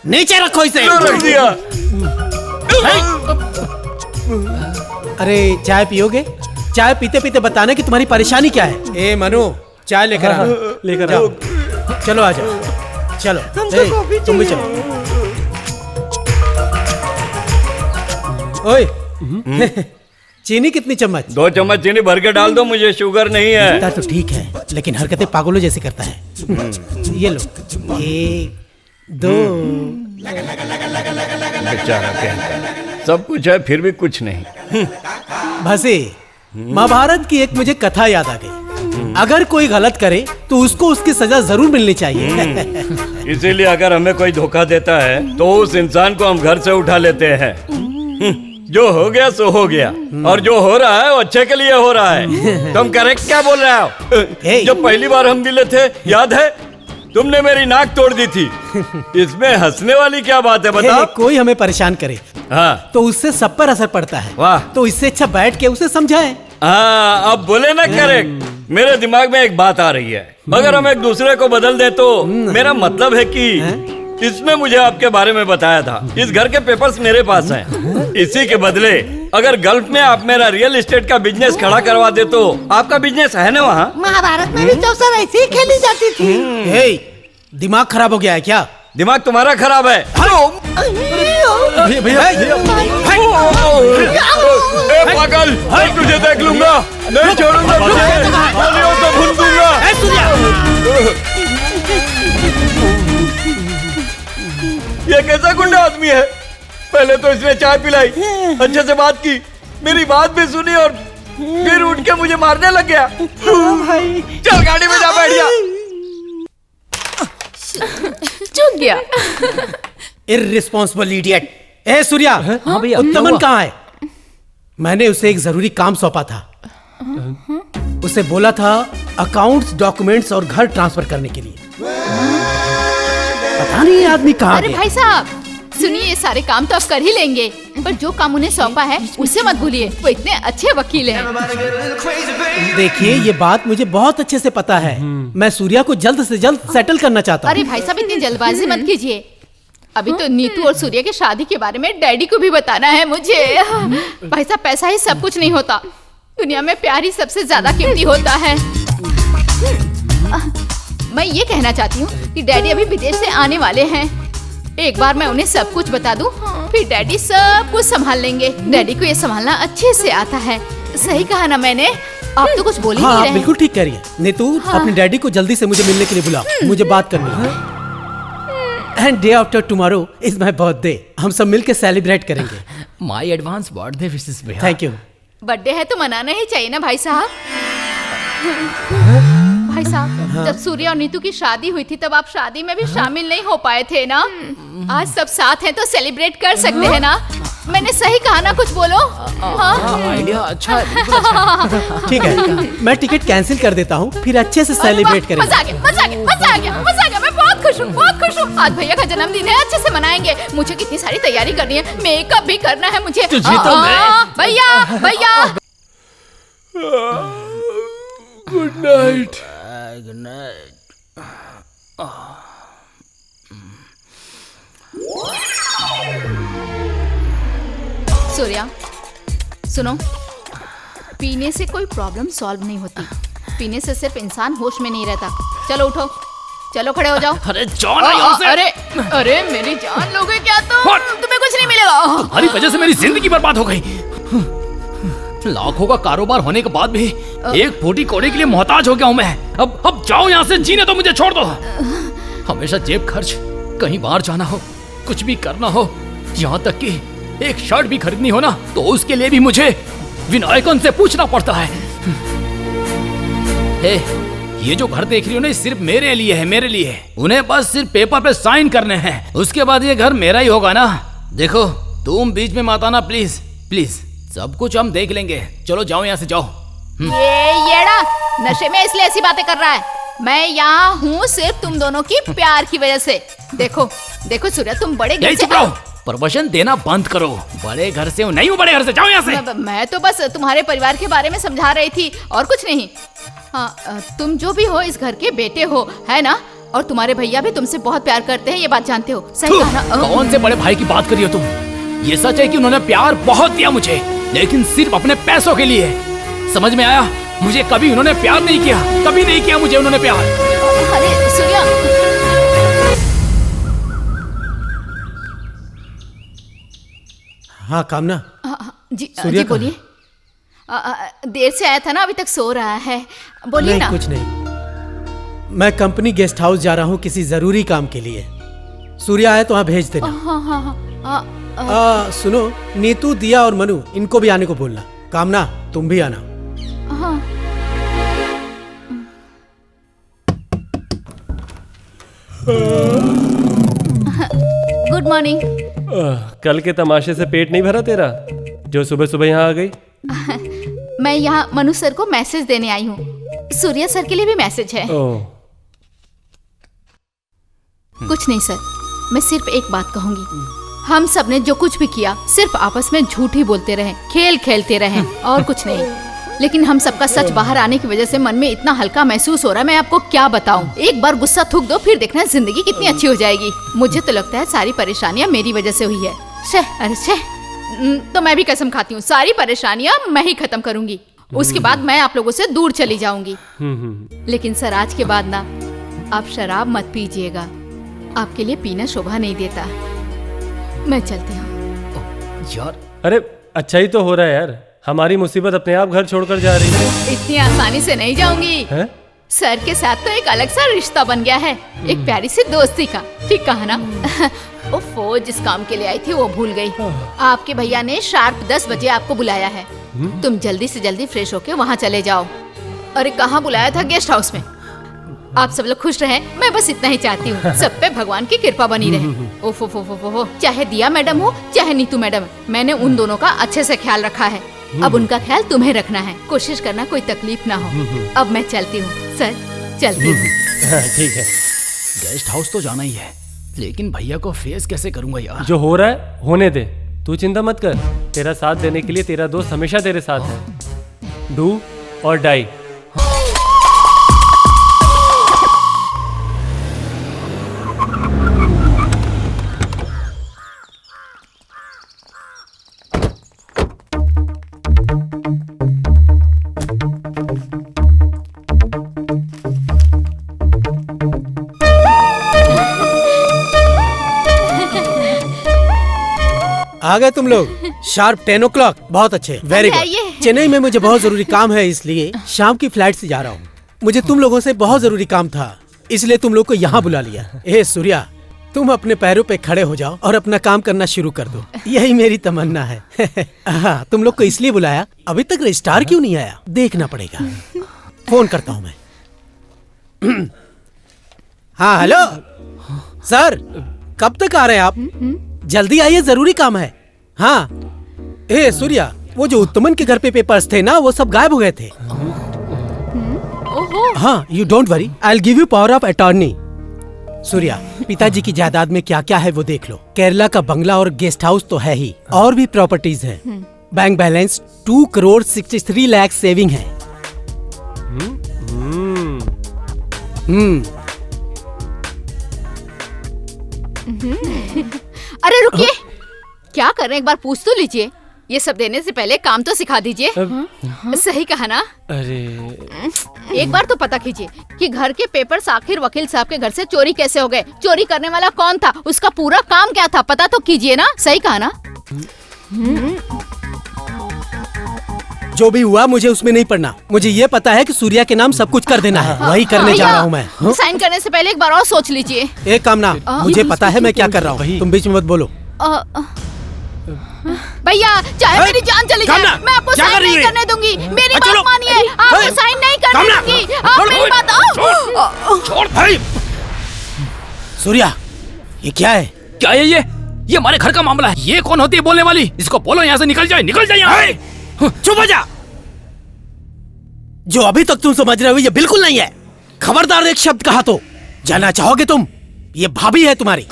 नीचे रखो इसे। क्यों रख दिया? अरे चाय पियोगे? चाय पीते पीते बताना कि तुम्हारी परेशानी क्या है। ए मनु, चाय लेकर आ। लेकर जाओ। चलो आ जाओ, चलो। ए, तुम भी चलो। ओए चीनी कितनी चम्मच? 2 चम्मच चीनी भर के डाल दो, मुझे शुगर नहीं है। तो ठीक है लेकिन हरकतें पागलों जैसी करता है। ये लो, 1 2। बेचारा कहता, सब कुछ है फिर भी कुछ नहीं। भसे, महाभारत की एक मुझे कथा याद आ गई। अगर कोई गलत करे तो उसको उसकी सजा जरूर मिलनी चाहिए। इसीलिए अगर हमें कोई धोखा देता है तो उस इंसान को हम घर से उठा लेते हैं। जो हो गया सो हो गया, और जो हो रहा है वो अच्छे के लिए हो रहा है। तुम करेक्ट क्या बोल रहे हो? जब पहली बार हम मिले थे, याद है? तुमने मेरी नाक तोड़ दी थी। इसमें हंसने वाली क्या बात है बताओ? कोई हमें परेशान करे हाँ तो उससे सब पर असर पड़ता है। वाह। तो इससे अच्छा बैठ के उसे समझाए। हाँ, अब बोले ना करेक्ट। मेरे दिमाग में एक बात आ रही है, अगर हम एक दूसरे को बदल दे तो मेरा मतलब है कि इसने मुझे आपके बारे में बताया था, इस घर के पेपर्स मेरे पास हैं। इसी के बदले अगर गल्फ में आप मेरा रियल एस्टेट का बिजनेस खड़ा करवा दे तो आपका बिजनेस है ना वहाँ? महाभारत में भी चौसर ऐसी ही खेली जाती थी। हे, दिमाग खराब हो गया है क्या? दिमाग तुम्हारा खराब है। पागल, तुझे देख लूंगा, नहीं छोड़ूंगा तुझे, गोलियों से भून दूंगा। ये कैसा गुंडा आदमी है? पहले तो इसने चाय पिलाई, अच्छे से बात की, मेरी बात भी सुनी और फिर उठ के मुझे मारने लग गया। चल गाड़ी में जा बैठ जा। चूक गया। Irresponsible idiot. ए सूर्या, हाँ भैया, उत्तमन कहाँ है? मैंने उसे एक जरूरी काम सौंपा था। उसे बोला था अकाउंट्स, डॉक्यूमेंट्स और घर ट्रांसफर करने के लिए। पता नहीं ये आदमी कहाँ अरे गया। भाई साहब सुनिए, ये सारे काम तो आप कर ही लेंगे, पर जो काम उन्हें सौंपा है उससे मत भूलिए, वो इतने अच्छे वकील हैं। देखिए, ये बात मुझे बहुत अच्छे से पता है। मैं सूर्या को जल्द से जल्द सेटल करना चाहता हूँ। अरे भाई साहब इतनी जल्दबाजी मत कीजिए, अभी तो नीतू और सूर्य की शादी के बारे में डैडी को भी बताना है मुझे। भाई साहब पैसा ही सब कुछ नहीं होता, दुनिया में प्यार ही सबसे ज्यादा कीमती होता है। मैं ये कहना चाहती हूँ कि डैडी अभी विदेश से आने वाले हैं, एक बार मैं उन्हें सब कुछ बता दूं, फिर डैडी सब कुछ संभाल लेंगे। डैडी को ये संभालना अच्छे से आता है। सही कहा ना मैंने? आप तो कुछ बोल ही नहीं हाँ, रहे। बिल्कुल ठीक कह रही है। नीतू, अपने डैडी को जल्दी से मुझे मिलने के लिए बुलाओ, मुझे बात करनी है। And day after tomorrow is my birthday, हम सब मिलकर सेलिब्रेट करेंगे। माय एडवांस बर्थडे विशेस भैया। Thank you. बर्थडे है तो मनाना ही चाहिए ना भाई साहब। भाई साहब, जब सूर्य और नीतू की शादी हुई थी तब आप शादी में भी शामिल नहीं हो पाए थे ना। आज सब साथ हैं तो सेलिब्रेट कर सकते हैं ना। मैंने सही कहा ना? कुछ बोलो। हाँ? आइडिया अच्छा है, बिल्कुल अच्छा है। ठीक है, मैं टिकट कैंसिल कर देता हूँ, फिर अच्छे से सेलिब्रेट करेंगे। मजा आ गया, मजा आ गया, मजा आ गया, मजा आ गया। मैं बहुत खुश हूँ, बहुत खुश हूँ। आज भैया का जन्मदिन है, अच्छे से मनाएंगे। मुझे कितनी सारी तैयारी करनी है, मेकअप भी करना है मुझे। भैया भैया। Good night. Good night. Surya सुनो, पीने से कोई प्रॉब्लम सॉल्व नहीं होती, पीने से सिर्फ इंसान होश में नहीं रहता। चलो उठो, चलो खड़े हो जाओ। अरे जान आई हमसे। अरे अरे मेरी जान लोगे क्या तुम? तुम्हें कुछ नहीं मिलेगा। तुम्हारी वजह से मेरी जिंदगी बर्बाद हो गई। लाखों का कारोबार होने के बाद भी एक फूटी कोड़े के लिए मोहताज हो गया हूँ मैं। अब जाओ यहाँ से, जीने तो मुझे छोड़ दो। हमेशा जेब खर्च, कहीं बाहर जाना हो, कुछ भी करना हो, यहाँ तक कि एक शर्ट भी खरीदनी हो ना तो उसके लिए भी मुझे विनायकन से पूछना पड़ता है। हे, ये जो घर देख रही हो ना, सिर्फ मेरे लिए है, मेरे लिए। उन्हें बस सिर्फ पेपर पे साइन करने हैं, उसके बाद ये घर मेरा ही होगा ना। देखो, तुम बीच में मत आना प्लीज, प्लीज। सब कुछ हम देख लेंगे। चलो जाओ यहाँ से, जाओ। ये येड़ा नशे में इसलिए ऐसी बातें कर रहा है। मैं यहाँ हूँ सिर्फ तुम दोनों की प्यार की वजह से। देखो देखो सूर्या, तुम बड़े घर से प्रवचन देना बंद करो। बड़े घर से नहीं हूँ, बड़े घर से। जाओ यहाँ से। मैं तो बस तुम्हारे परिवार के बारे में समझा रही थी और कुछ नहीं। हाँ, तुम जो भी हो इस घर के बेटे हो, है ना? और तुम्हारे भैया भी तुमसे बहुत प्यार करते हैं, ये बात जानते हो। सही कहा ना? कौन से बड़े भाई की बात कर रही हो तुम? ये सच है कि उन्होंने प्यार बहुत दिया मुझे, लेकिन सिर्फ अपने पैसों के लिए। समझ में आया? मुझे कभी उन्होंने प्यार नहीं किया, कभी नहीं किया मुझे उन्होंने प्यार। अरे सूर्या, हाँ कामना। जी बोलिए। देर से आया था ना, अभी तक सो रहा है। बोलिए ना। कुछ नहीं, मैं कंपनी गेस्ट हाउस जा रहा हूँ किसी जरूरी काम के लिए। सूर्या आए तो वहाँ भेज देना। सुनो, नीतू, दिया और मनु, इनको भी आने को बोलना। कामना, तुम भी आना। Good morning. कल के तमाशे से पेट नहीं भरा तेरा, जो सुबह सुबह यहाँ आ गई? मैं यहाँ मनु सर को मैसेज देने आई हूँ। सूर्या सर के लिए भी मैसेज है। कुछ नहीं सर, मैं सिर्फ एक बात कहूंगी। हम सब ने जो कुछ भी किया सिर्फ आपस में झूठ ही बोलते रहे, खेल खेलते रहे और कुछ नहीं। लेकिन हम सबका सच बाहर आने की वजह से मन में इतना हल्का महसूस हो रहा है, मैं आपको क्या बताऊं। एक बार गुस्सा थूक दो, फिर देखना जिंदगी कितनी अच्छी हो जाएगी। मुझे तो लगता है सारी परेशानियां मेरी वजह से हुई है। अरे तो मैं भी कसम खाती हूँ सारी परेशानियां मैं ही खत्म करूंगी। उसके बाद मैं आप लोगों से दूर चली जाऊंगी। लेकिन सर आज के बाद ना आप शराब मत पीजिएगा, आपके लिए पीना शोभा नहीं देता। मैं चलती हूँ। यार अरे अच्छा ही तो हो रहा है यार, हमारी मुसीबत अपने आप घर छोड़कर जा रही है। इतनी आसानी से नहीं जाऊंगी। है? सर के साथ तो एक अलग सा रिश्ता बन गया है, एक प्यारी सी दोस्ती का। ठीक कहा ना? ओफो, जिस काम के लिए आई थी वो भूल गई। आपके भैया ने शार्प 10 बजे आपको बुलाया है। तुम जल्दी से जल्दी फ्रेश होके वहाँ चले जाओ। अरे कहाँ बुलाया था? गेस्ट हाउस में। आप सब लोग खुश रहें, मैं बस इतना ही चाहती हूँ। सब पे भगवान की कृपा बनी रहे। ओफो, चाहे दिया मैडम हो चाहे नीतू मैडम, मैंने उन दोनों का अच्छे से ख्याल रखा है। अब उनका ख्याल तुम्हें रखना है। कोशिश करना कोई तकलीफ ना हो। अब मैं चलती हूँ सर, चलती हूँ। ठीक है। गेस्ट हाउस तो जाना ही है, लेकिन भैया को फेस कैसे करूंगा यार? जो हो रहा है होने दे, तू चिंता मत कर। तेरा साथ देने के लिए तेरा दोस्त हमेशा तेरे साथ है। डू और डाई। आ गए तुम लोग? Sharp 10 o'clock। बहुत अच्छे, वेरी गुड। चेन्नई में मुझे बहुत जरूरी काम है, इसलिए शाम की फ्लाइट से जा रहा हूँ। मुझे तुम लोगों से बहुत जरूरी काम था, इसलिए तुम लोग को यहाँ बुला लिया। ए सूर्या, तुम अपने पैरों पे खड़े हो जाओ और अपना काम करना शुरू कर दो, यही मेरी तमन्ना है। हाँ, तुम लोग को इसलिए बुलाया, अभी तक रजिस्ट्रार क्यों नहीं आया देखना पड़ेगा। फोन करता हूँ मैं। हाँ हेलो सर, कब तक आ रहे हैं आप? जल्दी आइए, जरूरी काम है। हाँ ए सूर्या, वो जो उत्तमन के घर पे पेपर्स थे ना, वो सब गायब हो गए थे। हाँ, you don't worry, I will give you power of attorney. Surya, पिताजी की जायदाद में क्या क्या है वो देख लो। केरला का बंगला और गेस्ट हाउस तो है ही, और भी प्रॉपर्टीज है। बैंक बैलेंस 2,63 लाख सेविंग है। अरे रुकिए, क्या कर रहे हैं? एक बार पूछ तो लीजिए। ये सब देने से पहले काम तो सिखा दीजिए। सही कहा ना? अरे एक बार तो पता कीजिए कि घर के पेपर्स आखिर वकील साहब के घर से चोरी कैसे हो गए, चोरी करने वाला कौन था, उसका पूरा काम क्या था, पता तो कीजिए ना। सही कहा ना? जो भी हुआ मुझे उसमें नहीं पड़ना। मुझे ये पता है कि सूर्या के नाम सब कुछ कर देना है, वही करने जा रहा हूँ मैं। साइन करने से पहले एक बार और सोच लीजिए। एक काम ना, मुझे पता है मैं क्या कर रहा हूँ, तुम बीच में मत बोलो। भैया चाहे मेरी जान चली जाए, मैं आपको साइन नहीं करने दूंगी। मेरी बात मानिए, आपको साइन नहीं करने दूंगी। आप मेरी बात छोड़ भाई। सूर्या, ये क्या है? क्या है ये हमारे घर का मामला है। ये कौन होती है बोलने वाली? इसको बोलो यहाँ से निकल जाए, निकल जाए यहाँ से। चुप हो जा। जो अभी तक तुम समझ रहे हो ये बिल्कुल नहीं है। खबरदार एक शब्द कहा तो जाना चाहोगे तुम। ये भाभी है तुम्हारी।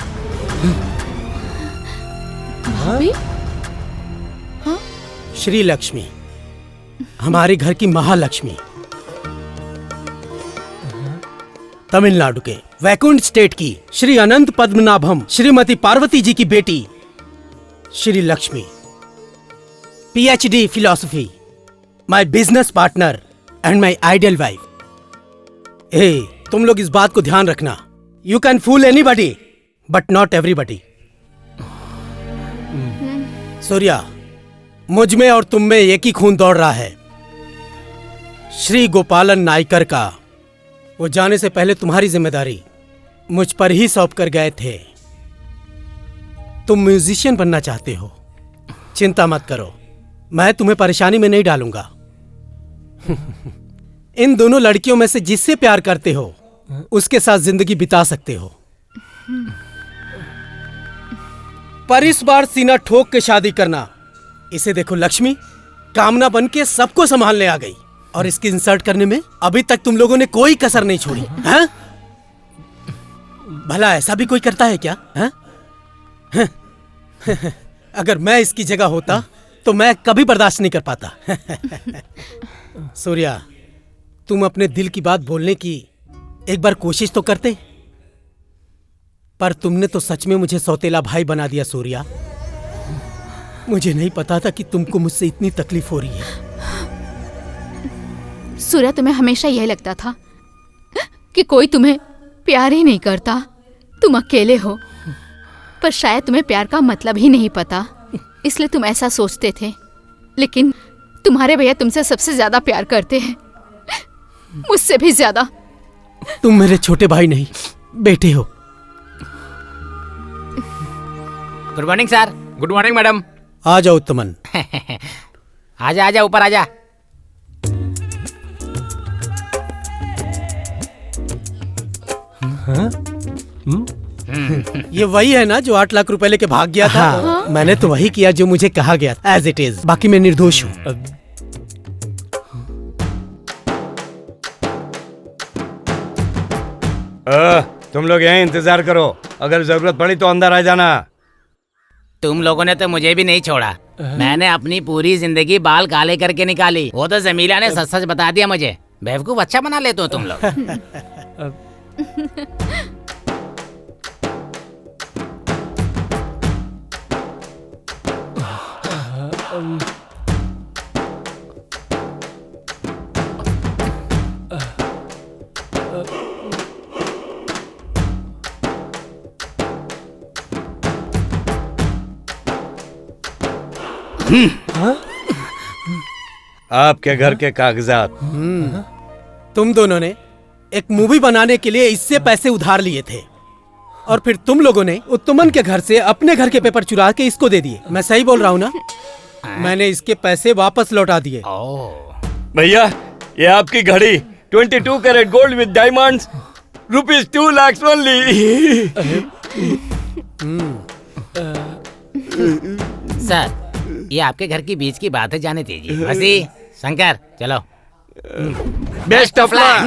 भाभी? श्री लक्ष्मी, हमारे घर की महालक्ष्मी। तमिलनाडु के वैकुंठ स्टेट की श्री अनंत पद्मनाभम श्रीमती पार्वती जी की बेटी Shri Lakshmi, PhD philosophy, my business partner and my ideal wife. ए, तुम लोग इस बात को ध्यान रखना, you can fool anybody but not everybody. Surya, मुझ में और तुम में एक ही खून दौड़ रहा है, श्री गोपालन नायकर का। वो जाने से पहले तुम्हारी जिम्मेदारी मुझ पर ही सौंप कर गए थे। तुम म्यूजिशियन बनना चाहते हो, चिंता मत करो, मैं तुम्हें परेशानी में नहीं डालूंगा। इन दोनों लड़कियों में से जिससे प्यार करते हो उसके साथ जिंदगी बिता सकते हो। पर इस बार सीना ठोक के शादी करना। इसे देखो लक्ष्मी, कामना बन के सबको संभालने आ गई और इसकी इंसल्ट करने में अभी तक तुम लोगों ने कोई कसर नहीं छोड़ी। हैं? भला ऐसा भी कोई करता है क्या? हैं? अगर मैं इसकी जगह होता तो मैं कभी बर्दाश्त नहीं कर पाता। सूर्या, तुम अपने दिल की बात बोलने की एक बार कोशिश तो करते। पर तुमने तो सच में मुझे सौतेला भाई बना दिया सूर्या। मुझे नहीं पता था कि तुमको मुझसे इतनी तकलीफ हो रही है। सूर्या, तुम्हें हमेशा यह लगता था कि कोई तुम्हें प्यार ही नहीं करता, तुम अकेले हो। पर शायद तुम्हें प्यार का मतलब ही नहीं पता, इसलिए तुम ऐसा सोचते थे। लेकिन तुम्हारे भैया तुमसे सबसे ज्यादा प्यार करते हैं, मुझसे भी ज्यादा। तुम मेरे छोटे भाई नहीं, बेटे हो। Good morning sir. Good morning madam. आ जाओ तमन। आजा आजा, ऊपर आजा। ये वही है ना जो 8 लाख रुपए लेके भाग गया था? हाँ। मैंने तो वही किया जो मुझे कहा गया, एज इट इज। बाकी मैं निर्दोष हूँ। तुम लोग यहीं इंतजार करो, अगर जरूरत पड़ी तो अंदर आ जाना। तुम लोगों ने तो मुझे भी नहीं छोड़ा। मैंने अपनी पूरी जिंदगी बाल काले करके निकाली। वो तो जमीला ने सच सच बता दिया मुझे। बेवकूफ अच्छा बना लेते हो तुम लोग। आपके घर के कागजात। तुम दोनों ने एक मूवी बनाने के लिए इससे पैसे उधार लिए थे और फिर तुम लोगों ने उत्तमन के घर से अपने घर के पेपर चुरा के इसको दे दिए। मैं सही बोल रहा हूँ ना? मैंने इसके पैसे वापस लौटा दिए। भैया, ये आपकी घड़ी 22 carat gold with diamonds, ₹2 lakhs only. Sir, ये आपके घर की बीच की बात है, जाने दीजिए। मसी, शंकर, चलो। Best of luck.